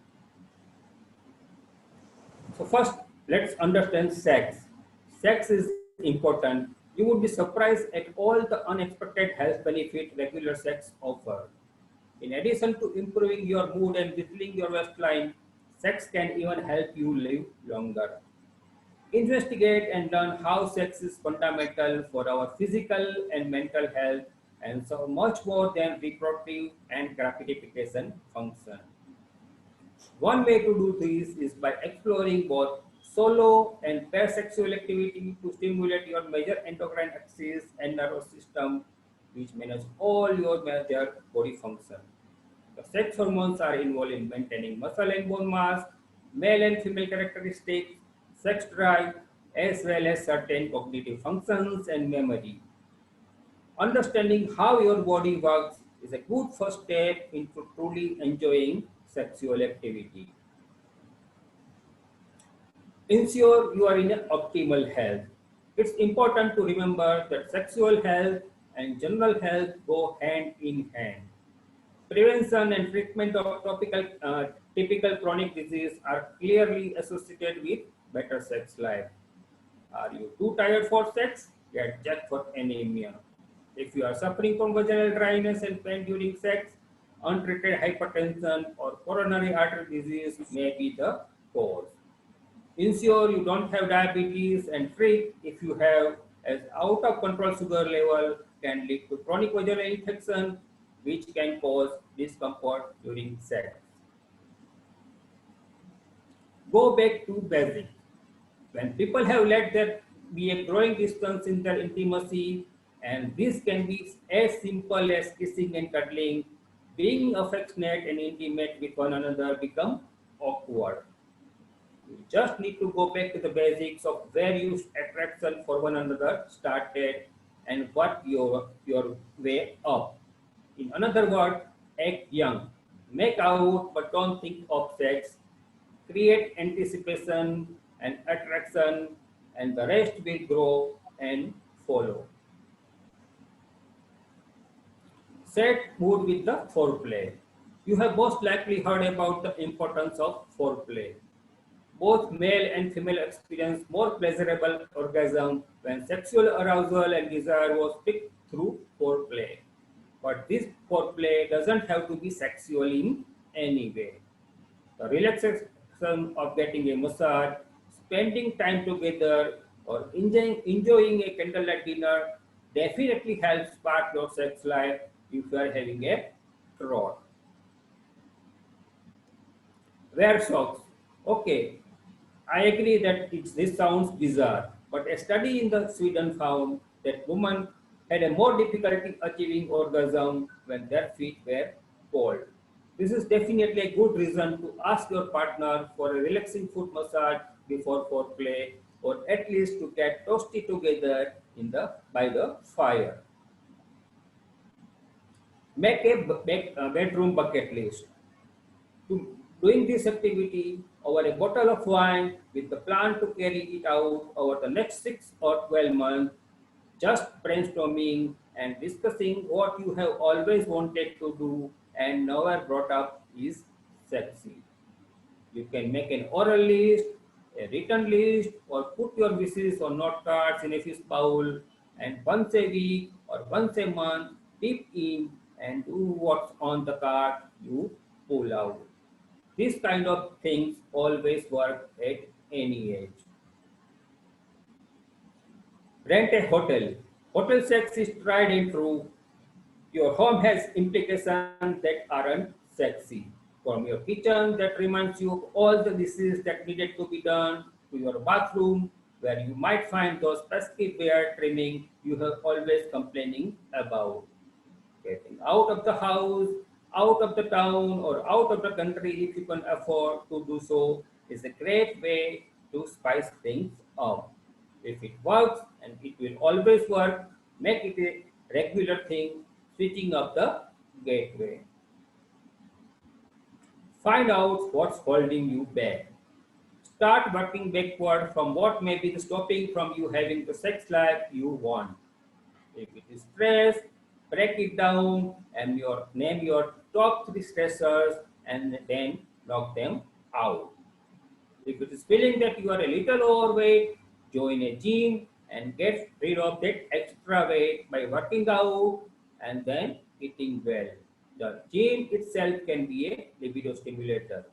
So first, let's understand sex. Sex is important. You would be surprised at all the unexpected health benefit regular sex offers. In addition to improving your mood and whittling your waistline, sex can even help you live longer. Investigate and learn how sex is fundamental for our physical and mental health and so much more than reproductive and gratification function. One way to do this is by exploring both solo and pair sexual activity to stimulate your major endocrine axis and nervous system, which manage all your major body function. The sex hormones are involved in maintaining muscle and bone mass, male and female characteristics, sex drive, as well as certain cognitive functions and memory. Understanding how your body works is a good first step into truly enjoying sexual activity. Ensure you are in optimal health. It's important to remember that sexual health and general health go hand in hand. Prevention and treatment of typical chronic disease are clearly associated with better sex life. Are you too tired for sex? Get checked for anemia. If you are suffering from vaginal dryness and pain during sex, untreated hypertension or coronary artery disease may be the cause. Ensure you don't have diabetes and treat if you have, as out of control sugar level can lead to chronic vaginal infection, which can cause discomfort during sex. Go back to basics. When people have let there be a growing distance in their intimacy, and this can be as simple as kissing and cuddling, being affectionate and intimate with one another become awkward. You just need to go back to the basics of where you attraction for one another started and what your way up. In another word, act young. Make out but don't think of sex. Create anticipation and attraction, and the rest will grow and follow. Set mood with the foreplay. You have most likely heard about the importance of foreplay. Both male and female experience more pleasurable orgasm when sexual arousal and desire was picked through foreplay. But this foreplay doesn't have to be sexual in any way. The relaxation of getting a massage, spending time together, or enjoying a candlelight dinner definitely helps spark your sex life if you are having a trot. Wear socks. Okay, I agree that this sounds bizarre, but a study in the Sweden found that women had a more difficulty achieving orgasm when their feet were cold. This is definitely a good reason to ask your partner for a relaxing foot massage before foreplay, or at least to get toasty together by the fire. Make a bedroom bucket list. Doing this activity over a bottle of wine with the plan to carry it out over the next 6 or 12 months, just brainstorming and discussing what you have always wanted to do and never brought up is sexy. You can make an oral list, a written list, or put your wishes on note cards in a fish bowl, and once a week or once a month, dip in and do what's on the card you pull out. These kind of things always work at any age. Rent a hotel. Hotel sex is tried and true. Your home has implications that aren't sexy. From your kitchen that reminds you of all the dishes that needed to be done, to your bathroom where you might find those pesky beard trimming you have always complaining about. Getting out of the house, out of the town, or out of the country if you can afford to do so is a great way to spice things up. If it works, and it will always work, make it a regular thing, switching up the gateway. Find out what's holding you back. Start working backward from what may be stopping from you having the sex life you want. If it is stress, break it down and name your top 3 stressors and then knock them out. If it is feeling that you are a little overweight, join a gym and get rid of that extra weight by working out and then eating well. The gym itself can be a libido stimulator.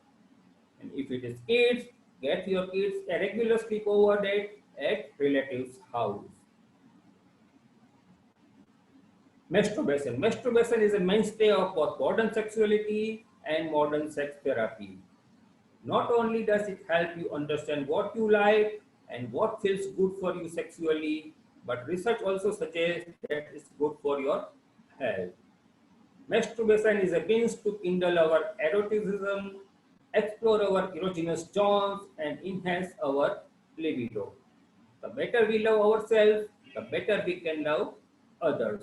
And if it is kids, get your kids a regular sleepover date at relatives' house. Masturbation. Masturbation is a mainstay of both modern sexuality and modern sex therapy. Not only does it help you understand what you like and what feels good for you sexually, but research also suggests that it's good for your health. Masturbation is a means to kindle our eroticism, explore our erogenous zones, and enhance our libido. The better we love ourselves, the better we can love others.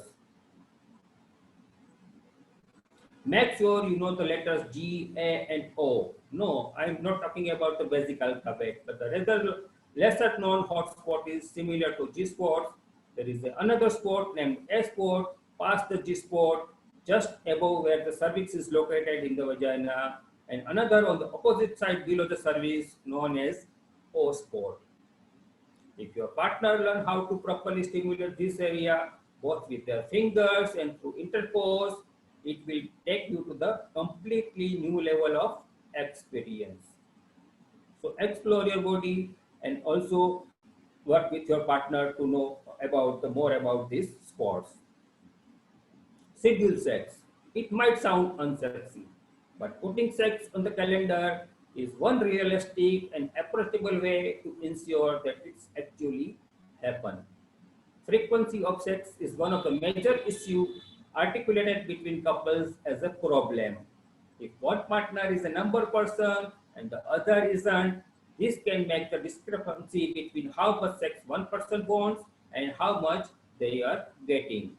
Make sure you know the letters G, A, and O. No, I am not talking about the basic alphabet, but the rather lesser known hotspot is similar to G spot. There is another spot named A spot past the G spot, just above where the cervix is located in the vagina, and another on the opposite side below the cervix known as O spot. If your partner learn how to properly stimulate this area, both with their fingers and through intercourse, it will take you to the completely new level of experience. So explore your body and also work with your partner to know more about these spots. Schedule sex. It might sound unsexy, but putting sex on the calendar is one realistic and approachable way to ensure that it's actually happen. Frequency of sex is one of the major issues articulated between couples as a problem. If one partner is a number person and the other isn't, This can make the discrepancy between how much sex one person wants and how much they are getting.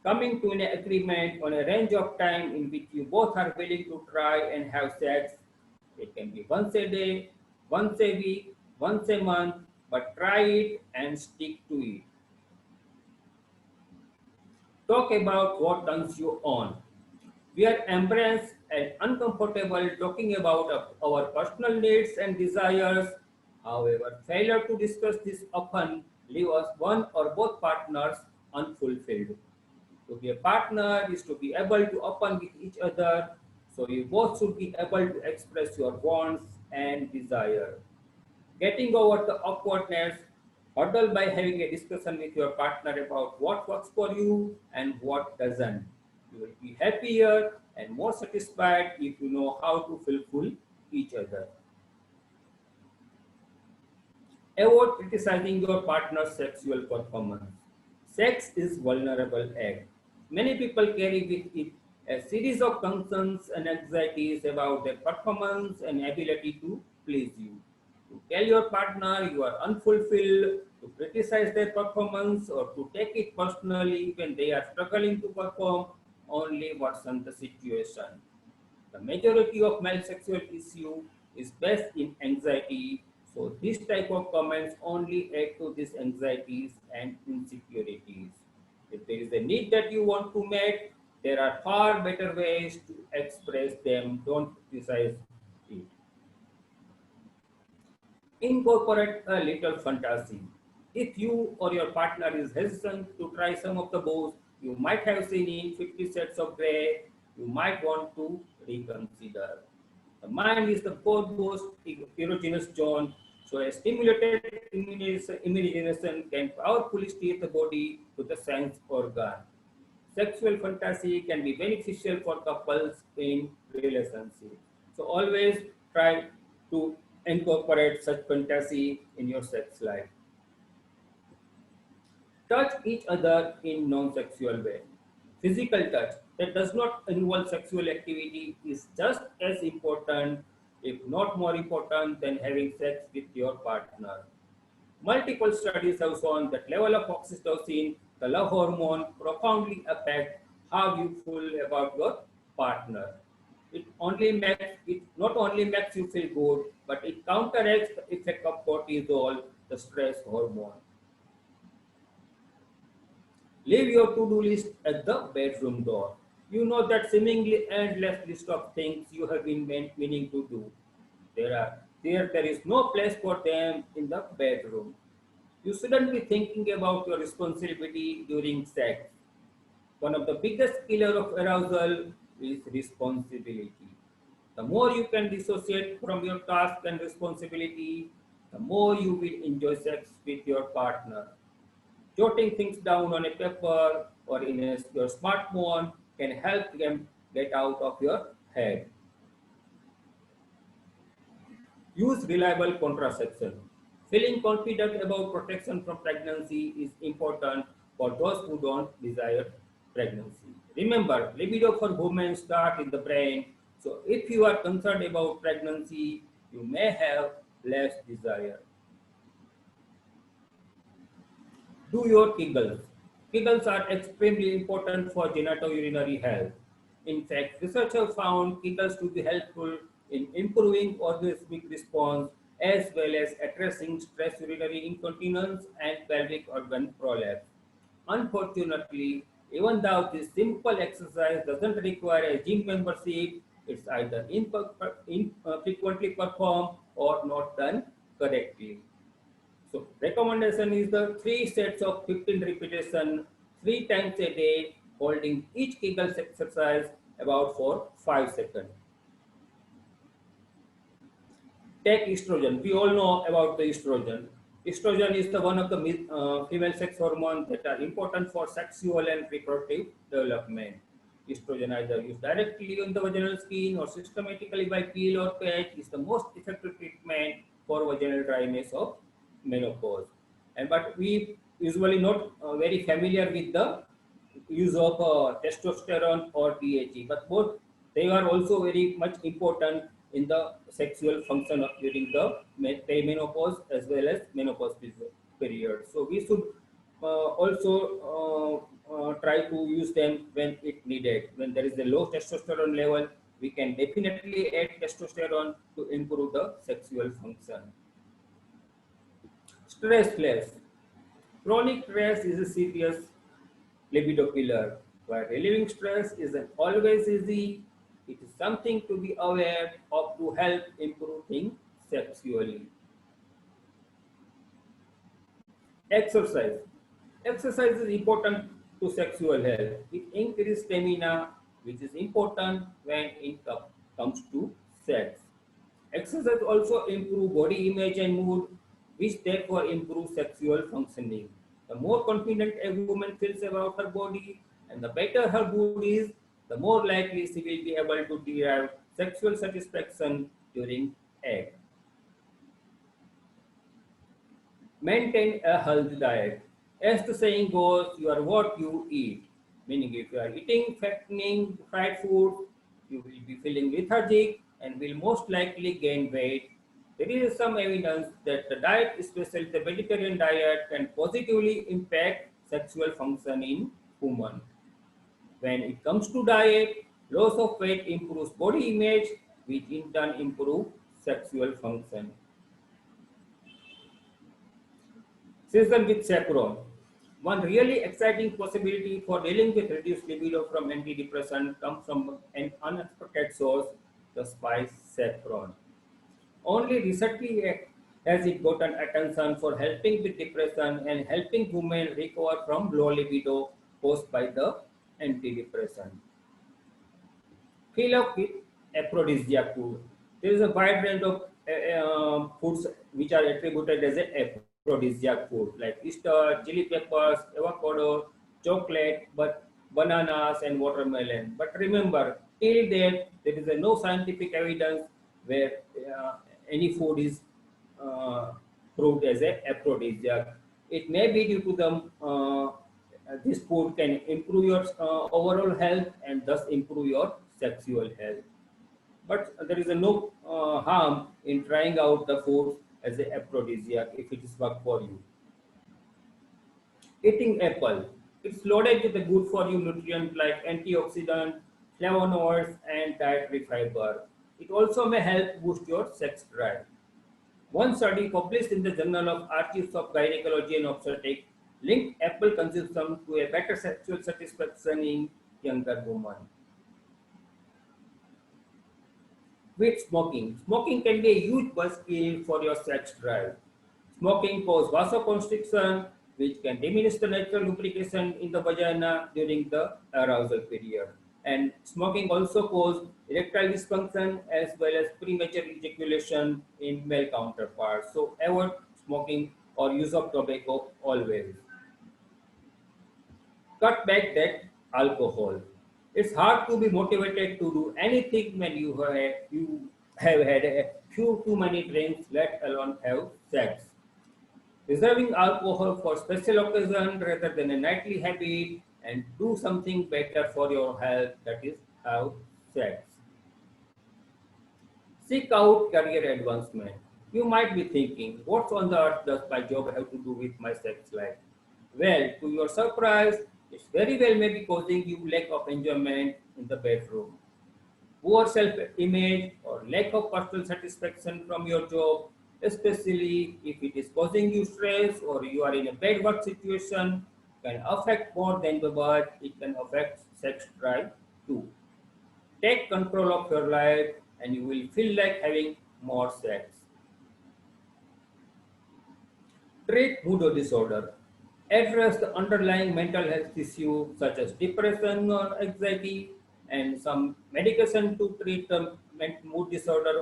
Coming to an agreement on a range of time in which you both are willing to try and have sex. It can be once a day, once a week, once a month, but try it and stick to it. Talk about what turns you on. We are embarrassed and uncomfortable talking about our personal needs and desires. However, failure to discuss this often leaves us one or both partners unfulfilled. To be a partner is to be able to open with each other, so you both should be able to express your wants and desire. Getting over the awkwardness hurdle by having a discussion with your partner about what works for you and what doesn't. You will be happier and more satisfied if you know how to fulfill each other. Avoid criticizing your partner's sexual performance. Sex is vulnerable act. Many people carry with it a series of concerns and anxieties about their performance and ability to please you. To tell your partner you are unfulfilled, to criticize their performance, or to take it personally when they are struggling to perform only worsens the situation. The majority of male sexual issue is based in anxiety, so this type of comments only add to these anxieties and insecurities. If there is a need that you want to meet, there are far better ways to express them. Don't criticize it. Incorporate a little fantasy. If you or your partner is hesitant to try some of the bows you might have seen in 50 Shades of Grey, you might want to reconsider. The mind is the most erogenous zone, so a stimulated imagination can powerfully steer the body to the sense organ. Sexual fantasy can be beneficial for couples in relationships. So always try to incorporate such fantasy in your sex life. Touch each other in non-sexual way. Physical touch that does not involve sexual activity is just as important, if not more important, than having sex with your partner. Multiple studies have shown that level of oxytocin, the love hormone, profoundly affect how you feel about your partner. It not only makes you feel good, but it counteracts the effect of cortisol, the stress hormone. Leave your to-do list at the bedroom door. You know that seemingly endless list of things you have been meaning to do. There is no place for them in the bedroom. You shouldn't be thinking about your responsibility during sex. One of the biggest killer of arousal is responsibility. The more you can dissociate from your task and responsibility, the more you will enjoy sex with your partner. Jotting things down on a paper or in your smartphone can help them get out of your head. Use reliable contraception. Feeling confident about protection from pregnancy is important for those who don't desire pregnancy. Remember, libido for women starts in the brain, so if you are concerned about pregnancy, you may have less desire. Do your Kegels. Kegels are extremely important for genitourinary health. In fact, research have found Kegels to be helpful in improving orgasmic response as well as addressing stress urinary incontinence and pelvic organ prolapse. Unfortunately, even though this simple exercise doesn't require a gym membership, it's either infrequently performed or not done correctly. So recommendation is the 3 sets of 15 repetition 3 times a day, holding each Kegel exercise about for 5 seconds. Take estrogen. We all know about the estrogen. Estrogen is the one of the female sex hormones that are important for sexual and reproductive development. Estrogen, either used directly on the vaginal skin or systematically by peel or patch, is the most effective treatment for vaginal dryness of menopause. But we usually not very familiar with the use of testosterone or DHE, but both they are also very much important in the sexual function during the perimenopause as well as menopause period. So we should also try to use them when it needed. When there is a low testosterone level, we can definitely add testosterone to improve the sexual function. Stress less. Chronic stress is a serious libido killer. While relieving stress isn't always easy, it is something to be aware of to help improve things sexually. Exercise. Exercise is important to sexual health. It increases stamina, which is important when it comes to sex. Exercise also improve body image and mood, which therefore improve sexual functioning. The more confident a woman feels about her body and the better her mood is, the more likely she will be able to derive sexual satisfaction during act. Maintain a healthy diet. As the saying goes, you are what you eat. Meaning if you are eating fattening fried food, you will be feeling lethargic and will most likely gain weight. There is some evidence that the diet, especially the vegetarian diet, can positively impact sexual function in women. When it comes to diet, loss of weight improves body image, which in turn improves sexual function. Season with saffron. One really exciting possibility for dealing with reduced libido from antidepressant comes from an unexpected source, the spice saffron. Only recently has it gotten attention for helping with depression and helping women recover from low libido caused by the antidepressant. Fill up with aphrodisiac food. There is a wide range of foods which are attributed as an aphrodisiac food, like Easter, chili peppers, avocado, chocolate, but bananas and watermelon. But remember, till date, there is no scientific evidence where any food is proved as an aphrodisiac. It may be due to this food can improve your overall health and thus improve your sexual health. But there is no harm in trying out the food as an aphrodisiac if it is work for you. Eating apple. It's loaded with the good for you nutrients like antioxidant, flavonoids, and dietary fiber. It also may help boost your sex drive. One study published in the Journal of Archives of Gynecology and Obstetrics linked apple consumption to a better sexual satisfaction in younger women. Quit smoking. Smoking can be a huge buzzkill for your sex drive. Smoking causes vasoconstriction, which can diminish the natural lubrication in the vagina during the arousal period. And smoking also causes erectile dysfunction as well as premature ejaculation in male counterparts. So avoid smoking or use of tobacco always. Cut back that alcohol. It's hard to be motivated to do anything when you have had a few too many drinks, let alone have sex. Reserving alcohol for special occasion rather than a nightly habit, and do something better for your health, that is have sex. Seek out career advancement. You might be thinking, what on the earth does my job have to do with my sex life? Well, to your surprise, it very well may be causing you lack of enjoyment in the bedroom. Poor self-image or lack of personal satisfaction from your job, especially if it is causing you stress or you are in a bad work situation, can affect more than the body. It can affect sex drive too. Take control of your life and you will feel like having more sex. Treat mood disorder. Address the underlying mental health issue such as depression or anxiety, and some medication to treat the mood disorder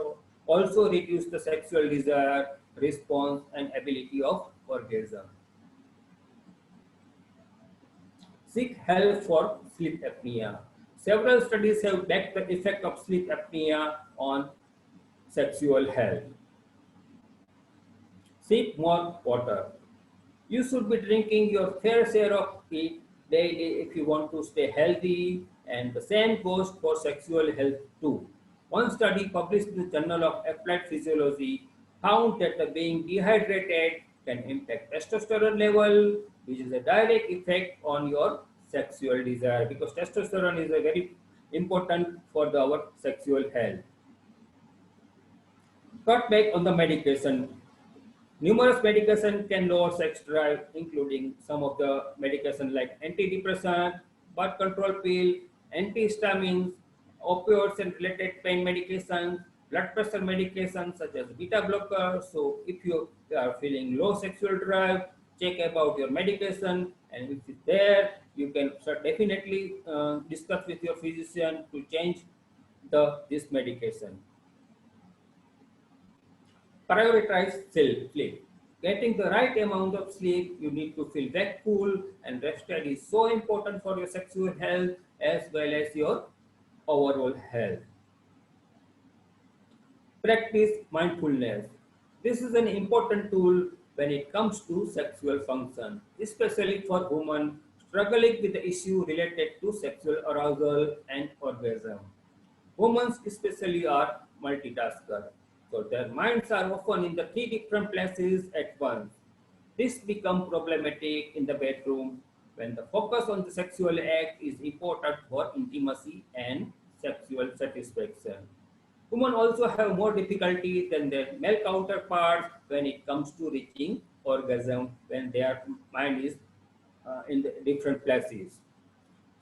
also reduce the sexual desire, response, and ability of orgasm. Seek help for sleep apnea. Several studies have backed the effect of sleep apnea on sexual health. Sip more water. You should be drinking your fair share of it daily if you want to stay healthy, and the same goes for sexual health too. One study published in the Journal of Applied Physiology found that being dehydrated can impact testosterone level, which is a direct effect on your sexual desire, because testosterone is a very important for our sexual health. Cut back on the medication. Numerous medication can lower sex drive, including some of the medication like antidepressant, birth control pill, antihistamines, opioids and related pain medications, blood pressure medications such as beta blockers. So if you are feeling low sexual drive, check about your medication, and if it's there, you can definitely discuss with your physician to change this medication. Prioritize sleep. Getting the right amount of sleep, you need to feel that cool, and rested is so important for your sexual health as well as your overall health. Practice mindfulness. This is an important tool when it comes to sexual function, especially for women struggling with the issue related to sexual arousal and orgasm. Women especially are multitaskers, so their minds are often in the three different places at once. This becomes problematic in the bedroom when the focus on the sexual act is important for intimacy and sexual satisfaction. Women also have more difficulty than their male counterparts when it comes to reaching orgasm when their mind is in the different places.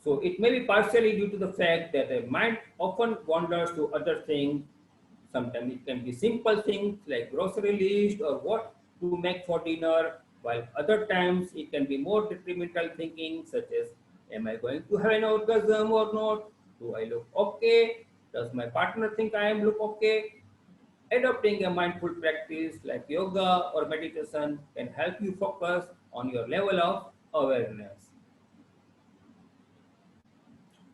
So it may be partially due to the fact that the mind often wanders to other things. Sometimes it can be simple things like grocery list or what to make for dinner, while other times it can be more detrimental thinking such as, am I going to have an orgasm or not? Do I look okay? Does my partner think I am look okay? Adopting a mindful practice like yoga or meditation can help you focus on your level of awareness.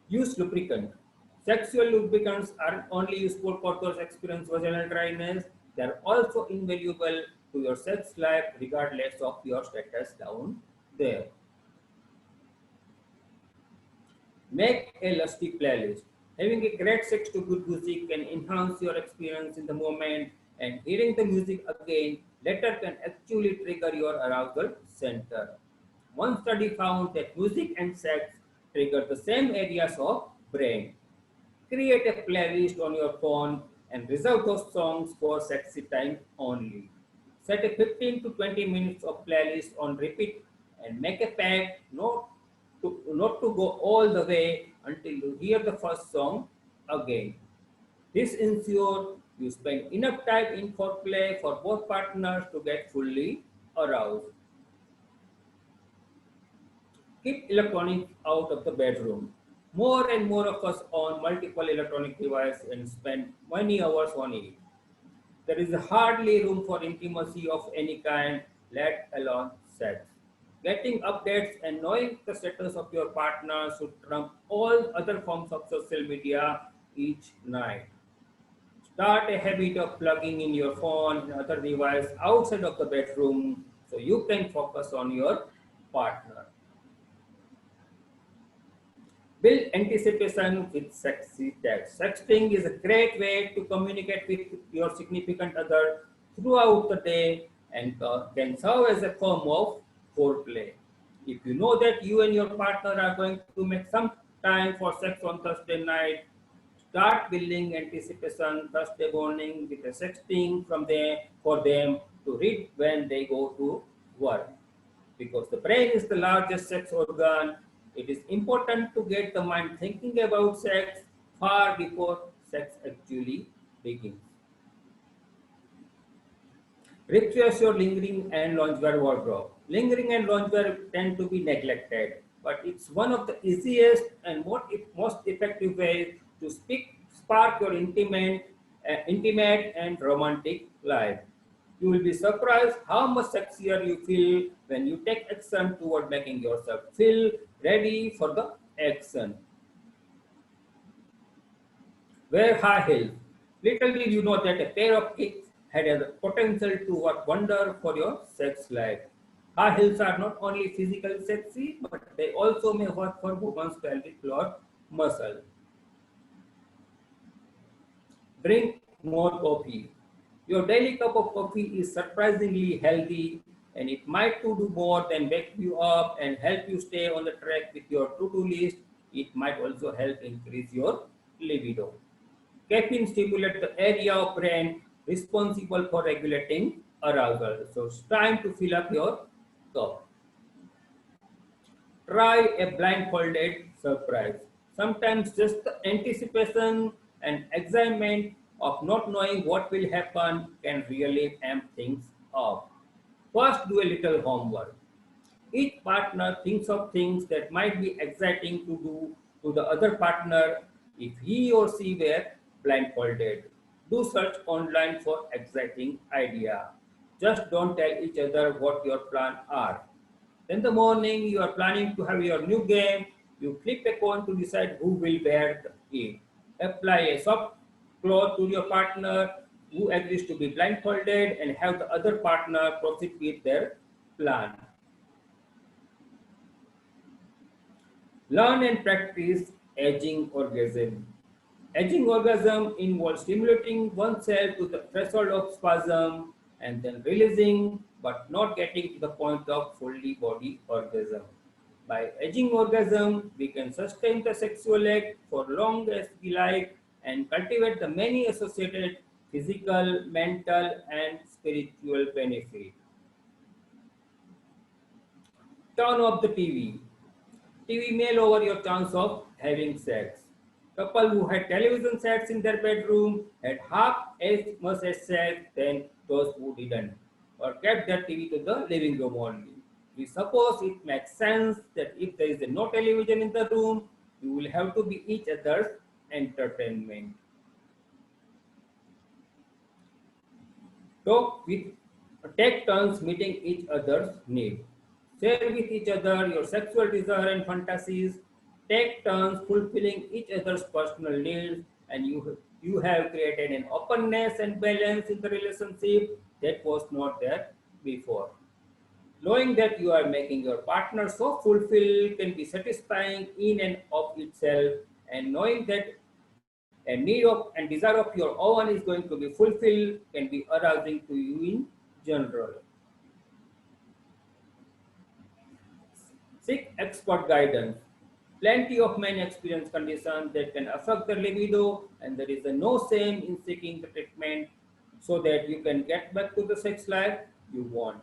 Use lubricant. Sexual lubricants aren't only useful for those experiencing vaginal dryness, they are also invaluable to your sex life regardless of your status down there. Make a lusty playlist. Having a great sex to good music can enhance your experience in the moment, and hearing the music again later can actually trigger your arousal center. One study found that music and sex trigger the same areas of brain. Create a playlist on your phone and reserve those songs for sexy time only. Set a 15 to 20 minutes of playlist on repeat and make a pact not to go all the way until you hear the first song again. This ensures you spend enough time in foreplay for both partners to get fully aroused. Keep electronics out of the bedroom. More and more of us own multiple electronic devices and spend many hours on it. There is hardly room for intimacy of any kind, let alone sex. Getting updates and knowing the status of your partner should trump all other forms of social media each night. Start a habit of plugging in your phone and other device outside of the bedroom so you can focus on your partner. Build anticipation with sexy text. Sexting is a great way to communicate with your significant other throughout the day and can serve as a form of foreplay. If you know that you and your partner are going to make some time for sex on Thursday night, start building anticipation Thursday morning with a sexting from there for them to read when they go to work. Because the brain is the largest sex organ, it is important to get the mind thinking about sex far before sex actually begins. Refresh your lingering and loungewear wardrobe. Lingering and loungewear tend to be neglected, but it's one of the easiest and most effective ways to spark your intimate and romantic life. You will be surprised how much sexier you feel when you take action toward making yourself feel ready for the action. Wear high heels. Little did you know that a pair of kicks had a potential to work wonder for your sex life. High heels are not only physically sexy, but they also may work for women's pelvic floor muscle. Drink more coffee. Your daily cup of coffee is surprisingly healthy, and it might do more than wake you up and help you stay on the track with your to-do list. It might also help increase your libido. Caffeine stimulates the area of brain responsible for regulating arousal. So it's time to fill up your cup. Try a blindfolded surprise. Sometimes just the anticipation and excitement of not knowing what will happen can really amp things up. First, do a little homework. Each partner thinks of things that might be exciting to do to the other partner if he or she were blindfolded. Do search online for exciting idea. Just don't tell each other what your plans are. In the morning, you are planning to have your new game. You flip a coin to decide who will wear it. Apply a soft cloth to your partner who agrees to be blindfolded and have the other partner proceed with their plan. Learn and practice edging orgasm. Edging orgasm involves stimulating oneself to the threshold of spasm and then releasing but not getting to the point of fully body orgasm. By edging orgasm, we can sustain the sexual act for long as we like and cultivate the many associated physical, mental, and spiritual benefits. Turn off the TV. TV may lower your chance of having sex. Couple who had television sets in their bedroom had half as much as sex than those who didn't, or kept their TV to the living room only. We suppose it makes sense that if there is no television in the room, you will have to be each other's entertainment. Take turns meeting each other's need. Share with each other your sexual desire and fantasies. Take turns fulfilling each other's personal needs, and you have created an openness and balance in the relationship that was not there before. Knowing that you are making your partner so fulfilled can be satisfying in and of itself, and knowing that a need of and desire of your own is going to be fulfilled can be arousing to you in general. Seek expert guidance. Plenty of men experience conditions that can affect their libido, and there is no shame in seeking the treatment so that you can get back to the sex life you want.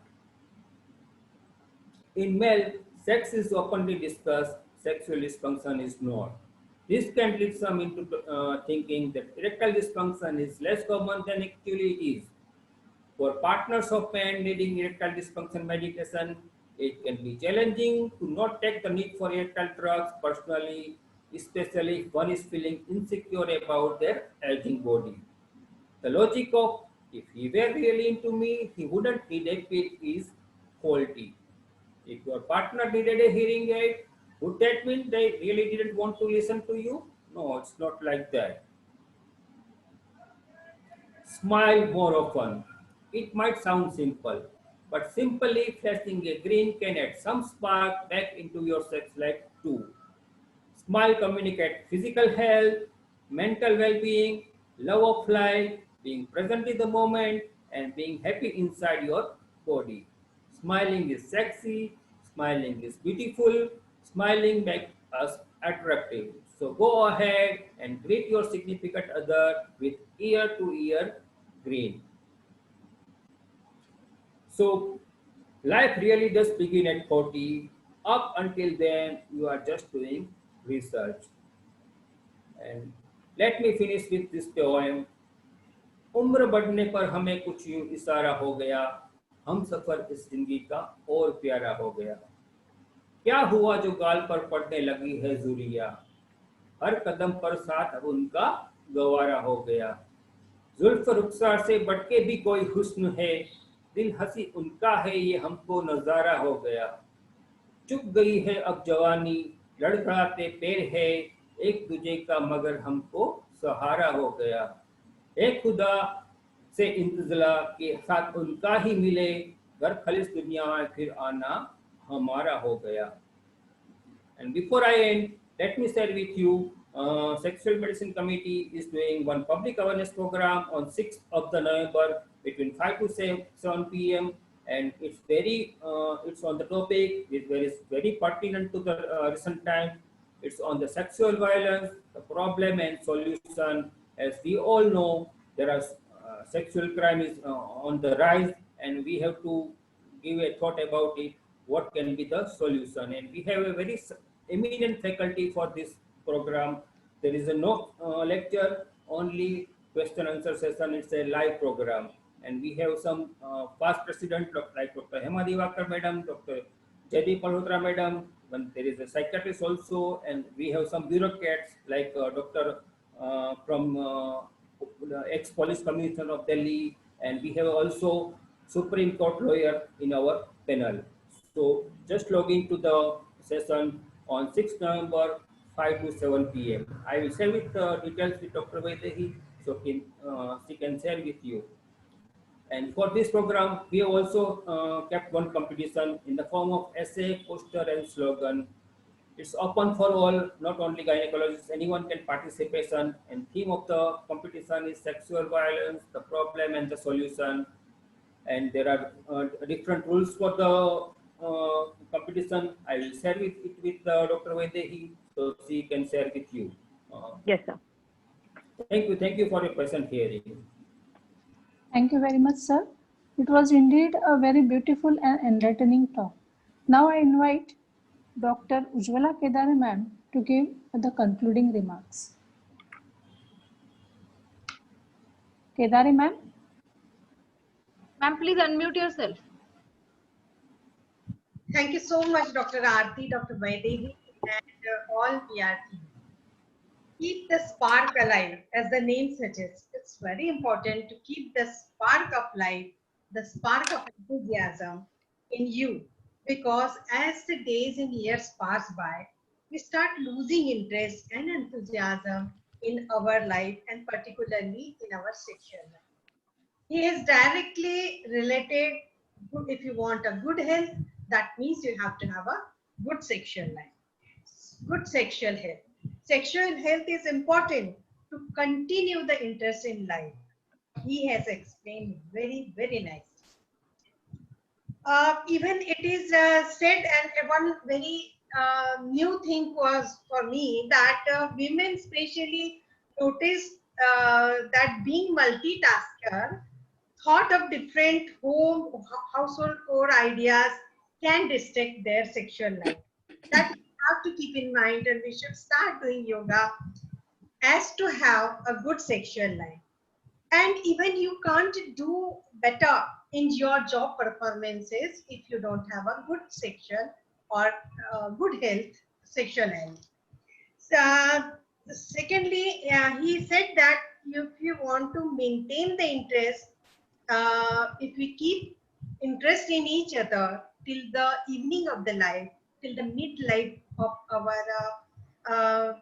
In male, sex is openly discussed, sexual dysfunction is not. This can lead some into thinking that erectile dysfunction is less common than actually it is. For partners of men needing erectile dysfunction medication, it can be challenging to not take the need for erectile drugs personally, especially if one is feeling insecure about their aging body. The logic of if he were really into me, he wouldn't need a pill is faulty. If your partner needed a hearing aid, would that mean they really didn't want to listen to you? No, it's not like that. Smile more often. It might sound simple, but simply flashing a grin can add some spark back into your sex life too. Smile communicates physical health, mental well-being, love of life, being present in the moment, and being happy inside your body. Smiling is sexy, smiling is beautiful, smiling makes us attractive. So go ahead and greet your significant other with ear-to-ear grin. So life really does begin at 40. Up until then, you are just doing research. And let me finish with this poem. उम्र बढ़ने पर हमें कुछ यूं इशारा हो गया, हम सफर इस जिंदगी का और प्यारा हो गया। क्या हुआ जो गाल पर पड़ने लगी है जुलिया, हर कदम पर साथ अब उनका गवारा हो गया। जुल्फ रुखसार से बढ़के भी कोई हुस्न है, दिल हंसी उनका है ये हमको नजारा हो गया। चुप गई है अब जवानी, लड़खड़ाते पैर है एक दूजे का मगर हमको सहारा हो गया। एक खुदा से इंतज़ला के साथ उनका ही मिले, घर खलिस दुनिया में फिर आना हमारा हो गया। And before I end, let me share with you Sexual Medicine Committee is doing one public awareness program on 6th of the November between 5 to 7 p.m. and it's on the topic, it's very pertinent to the recent time. It's on the sexual violence, the problem and solution. As we all know, there are sexual crime is on the rise, and we have to give a thought about it. What can be the solution? And we have a very eminent faculty for this program. There is a no lecture, only question answer session. It's a live program, and we have some past president like Dr. Hema Divakar Madam, Dr. Jaideep Malhotra Madam. When there is a psychiatrist also, and we have some bureaucrats like Dr. From the ex-police commissioner of Delhi, and we have also Supreme Court lawyer in our panel. So just log into the session on 6th November, 5 to 7 p.m. I will share with details with Dr. Vaidehi, so she can share with you. And for this program, we have also kept one competition in the form of essay, poster, and slogan. It's open for all, not only gynecologists, anyone can participation. And theme of the competition is sexual violence, the problem and the solution. And there are different rules for the competition. I will share it with Dr. Vaidehi, so she can share with you. Yes, sir. Thank you for your present hearing. Thank you very much, sir. It was indeed a very beautiful and enlightening talk. Now I invite Dr. Ujjwala Kedare ma'am to give the concluding remarks. Kedare ma'am. Ma'am, please unmute yourself. Thank you so much, Dr. Aarti, Dr. Vaidehi, and all PR team. Keep the spark alive, as the name suggests. It's very important to keep the spark of life, the spark of enthusiasm in you, because as the days and years pass by, we start losing interest and enthusiasm in our life, and particularly in our sexual life. He is directly related. If you want a good health, that means you have to have a good sexual life, good sexual health. Sexual health is important to continue the interest in life. He has explained very, very nicely. Even it is said, and one very new thing was for me that women especially noticed that being multitasker, thought of different household core ideas can distract their sexual life. That we have to keep in mind, and we should start doing yoga as to have a good sexual life. And even you can't do better in your job performances if you don't have a good sexual or good health, sexual health. So, secondly, he said that if you want to maintain the interest, if we keep interest in each other till the evening of the life, till the mid-life of our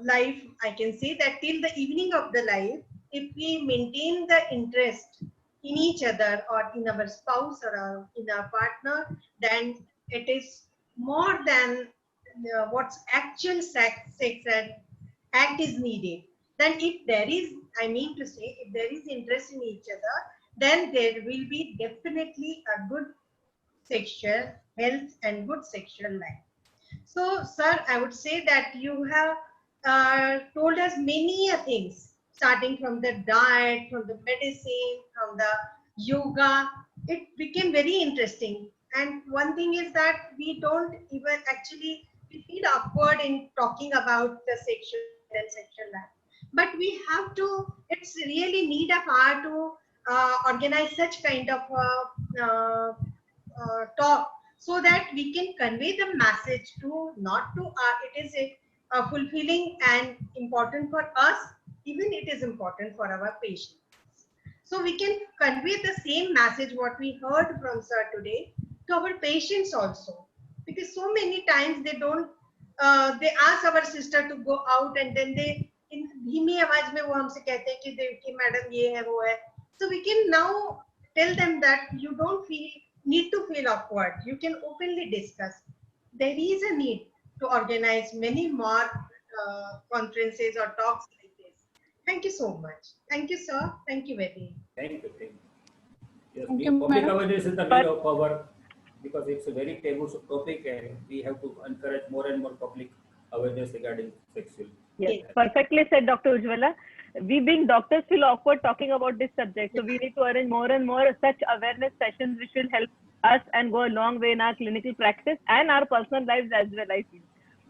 life, I can say that till the evening of the life, if we maintain the interest in each other or in our spouse or in our partner, then it is more than what's actual sex and act is needed. Then if there is, I mean to say, if there is interest in each other, then there will be definitely a good sexual health and good sexual life. So, sir, I would say that you have told us many things, starting from the diet, from the medicine, from the yoga. It became very interesting. And one thing is that we don't even actually, we feel awkward in talking about the sexual and sexual life. But we have to, it's really need of our to organize such kind of talk, so that we can convey the message to not to it is a fulfilling and important for us, even it is important for our patients. So we can convey the same message what we heard from sir today to our patients also, because so many times they don't they ask our sister to go out and then they in धीमी आवाज में वो हमसे कहते हैं कि देखिए madam ये है वो है. So we can now tell them that you don't need to feel awkward. You can openly discuss. There is a need to organize many more conferences or talks like this. Thank you so much. Thank you, sir. Thank you very much. Thank you. Thank you. Yes, Thank you, public madam. awareness is the need of our, because it's a very taboo topic and we have to encourage more and more public awareness regarding sexual. Yes, perfectly said, Dr. Ujjwala. We being doctors feel awkward talking about this subject. So we need to arrange more and more such awareness sessions which will help us and go a long way in our clinical practice and our personal lives as well, I feel.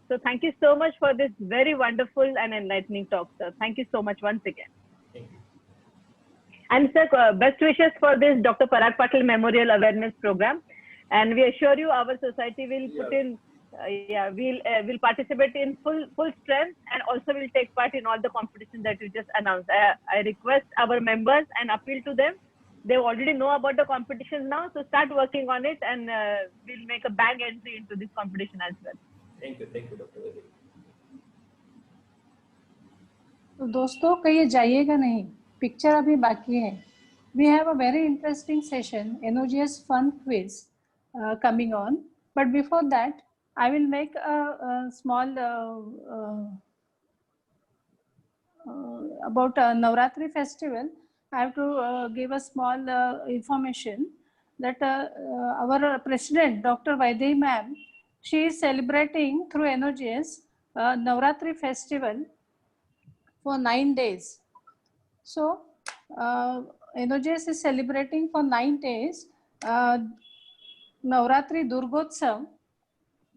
So thank you so much for this very wonderful and enlightening talk, sir. Thank you so much once again. Thank you. And sir, best wishes for this Dr. Parag Patil Memorial Awareness Program. And we assure you our society will put in, we'll participate in full strength and also will take part in all the competitions that you just announced. I request our members and appeal to them. They already know about the competitions now, so start working on it and we'll make a bang entry into this competition as well. Thank you, Dr. Vedi. तो दोस्तों कहीं जाइएगा नहीं, picture अभी बाकी है. We have a very interesting session, NOGS fun quiz coming on. But before that, I will make a small about Navratri festival. I have to give a small information that our president, Dr. Vaidehi ma'am, she is celebrating through NOGS Navratri festival for 9 days. So NOGS is celebrating for 9 days Navratri Durgotsav,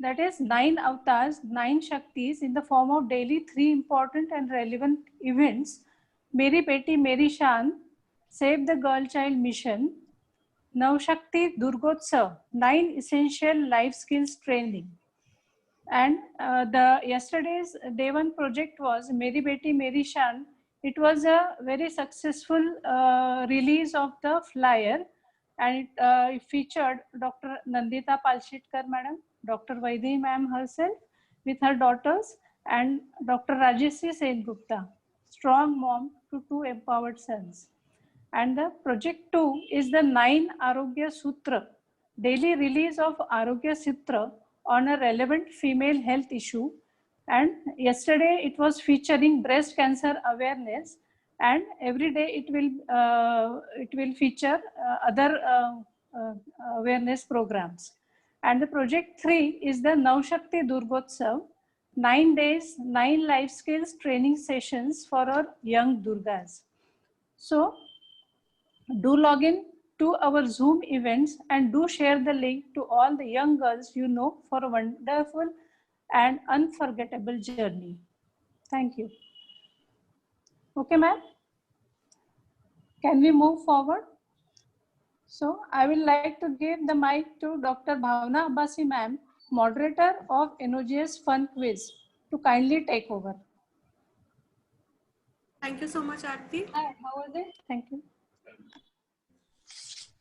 that is 9 avatars, 9 Shaktis in the form of daily 3 important and relevant events: Meri Beti Meri Shan, Save the Girl Child Mission, Navshakti Durgotsav, 9 essential life skills training. And the yesterday's day 1 project was Meri Beti Meri Shan. It was a very successful release of the flyer, and it featured Dr. Nandita Palshitkar madam, Dr. Vaidehi ma'am herself with her daughters, and Dr. Rajeshri Sen Gupta, strong mom to 2 empowered sons. And the project 2 is the 9 Arogya Sutra, daily release of Arogya Sutra on a relevant female health issue. And yesterday it was featuring breast cancer awareness, and every day it will feature other awareness programs. And the project 3 is the Navshakti Durgotsav, 9 days, 9 life skills training sessions for our young Durgas. So do log in to our Zoom events and do share the link to all the young girls you know for a wonderful and unforgettable journey. Thank you. Okay, ma'am. Can we move forward? So I will like to give the mic to Dr. Bhavna Abbasi ma'am, moderator of NOGS Fun Quiz, to kindly take over. Thank you so much, Aarti. Hi, how was it? Thank you.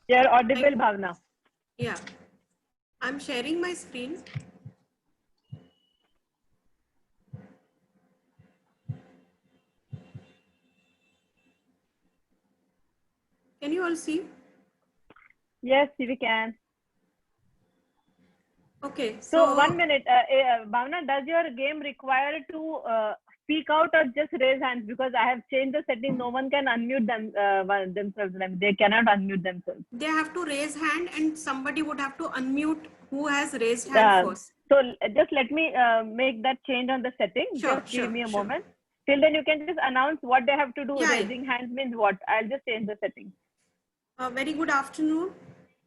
You are audible, Bhavna. Yeah, I'm sharing my screen. Can you all see? Yes, we can. Okay. So 1 minute, Bhavna, does your game require to speak out or just raise hands? Because I have changed the setting. No one can unmute themselves. They cannot unmute themselves. They have to raise hand, and somebody would have to unmute who has raised hand first. So just let me make that change on the setting. Sure, just give me a moment. Till then, you can just announce what they have to do. Raising hands means what? I'll just change the setting. Very good afternoon,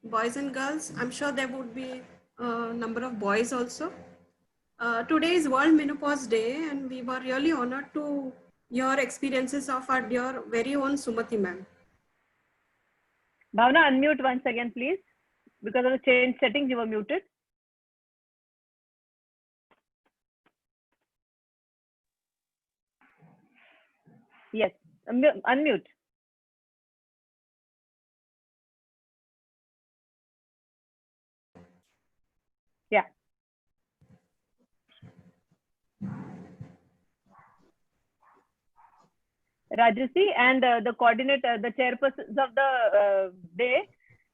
boys and girls. I'm sure there would be a number of boys also. Today is World Menopause Day, and we were really honored to hear experiences of our dear very own Sumati ma'am. Bhavna, unmute once again, please. Because of the change settings, you were muted. Yes, unmute. Yeah. Rajyasree and the coordinator, the chairpersons of the day,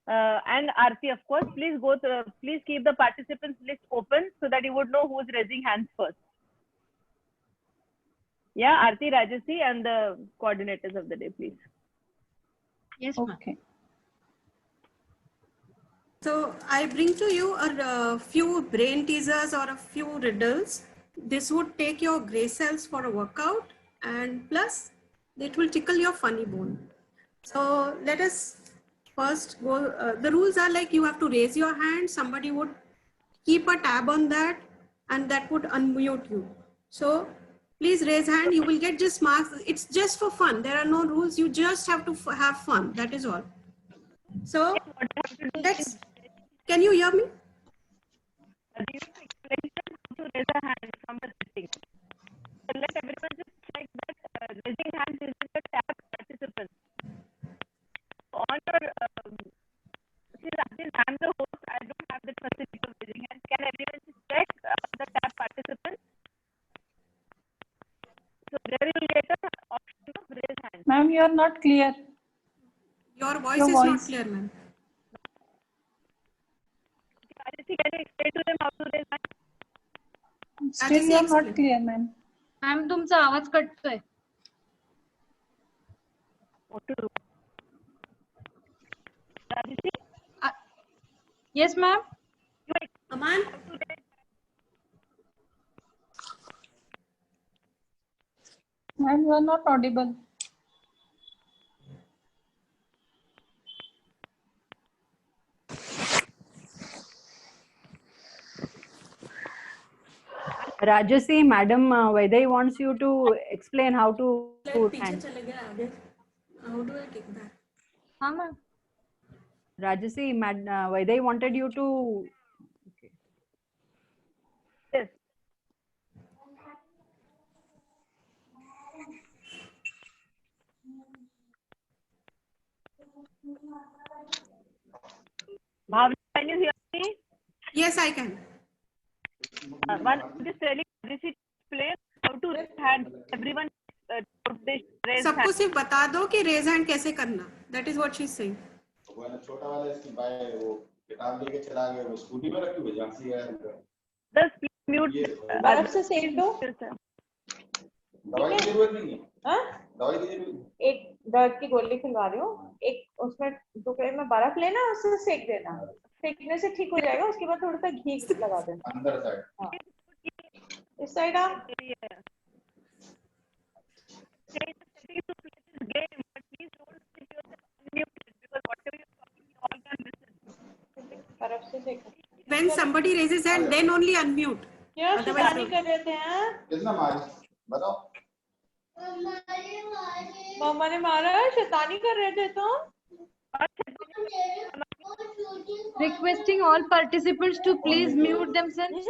and Aarti, of course, please go through, please keep the participants list open so that you would know who's raising hands first. Yeah, Aarti, Rajasi, and the coordinators of the day, please. Yes, ma'am. Okay. So I bring to you a few brain teasers or a few riddles. This would take your gray cells for a workout, and plus it will tickle your funny bone. So let us first go. The rules are like you have to raise your hand. Somebody would keep a tab on that, and that would unmute you. So please raise hand. You will get just marks. It's just for fun. There are no rules. You just have to have fun. That is all. So let's. Can you hear me? To raise a hand from the sitting. So let everyone just check that raising hands is the tab participants. On your, since I'm the host, I don't have the facility of raising hands. Can everyone just check the tab participants? So there you will get an option of raise hands. Ma'am, you are not clear. Your voice Your is voice. not clear, ma'am. Can you explain to them how to raise hands? Still you are not clear, ma'am. Ma'am तुमचा आवाज कटतोय. What to do? Yes, ma'am. Aman? Ma'am, you are not audible. Rajasi, Madam Vaidehi wants you to explain how to. How do I take that? हाँ ma'am. Rajasi, Vaidehi wanted you to. Yes. Bhavna, can you hear me? Yes, I can. One just telling this is explain how to raise hand. Everyone raise सबको hand. सिर्फ बता दो कि raise hand कैसे करना. That is what she's saying. छोटा वाला इसकी बाय वो किताब लेके चला गया वो स्कूटी में रखी हुई झांसी है Just mute. बर्फ से सेक दो. दवाई की जरूरत नहीं है. हाँ? दवाई की जरूरत नहीं. एक दर्द की गोली खिलवा रही हूँ. एक उसमें टुकड़े में बर्फ लेना, उससे सेक देना. सेकने से ठीक हो जाएगा. उसके बाद थोड़ा सा घी लगा देना. अंदर साइड. हाँ. इस साइड आप. बर्फ से सेक. When somebody raises hand, then only unmute. क्या शैतानी कर रहे थे हैं? कितना मार बताओ. मम्मा ने मारा. शैतानी कर रहे थे तो. Requesting all participants to please mute themselves.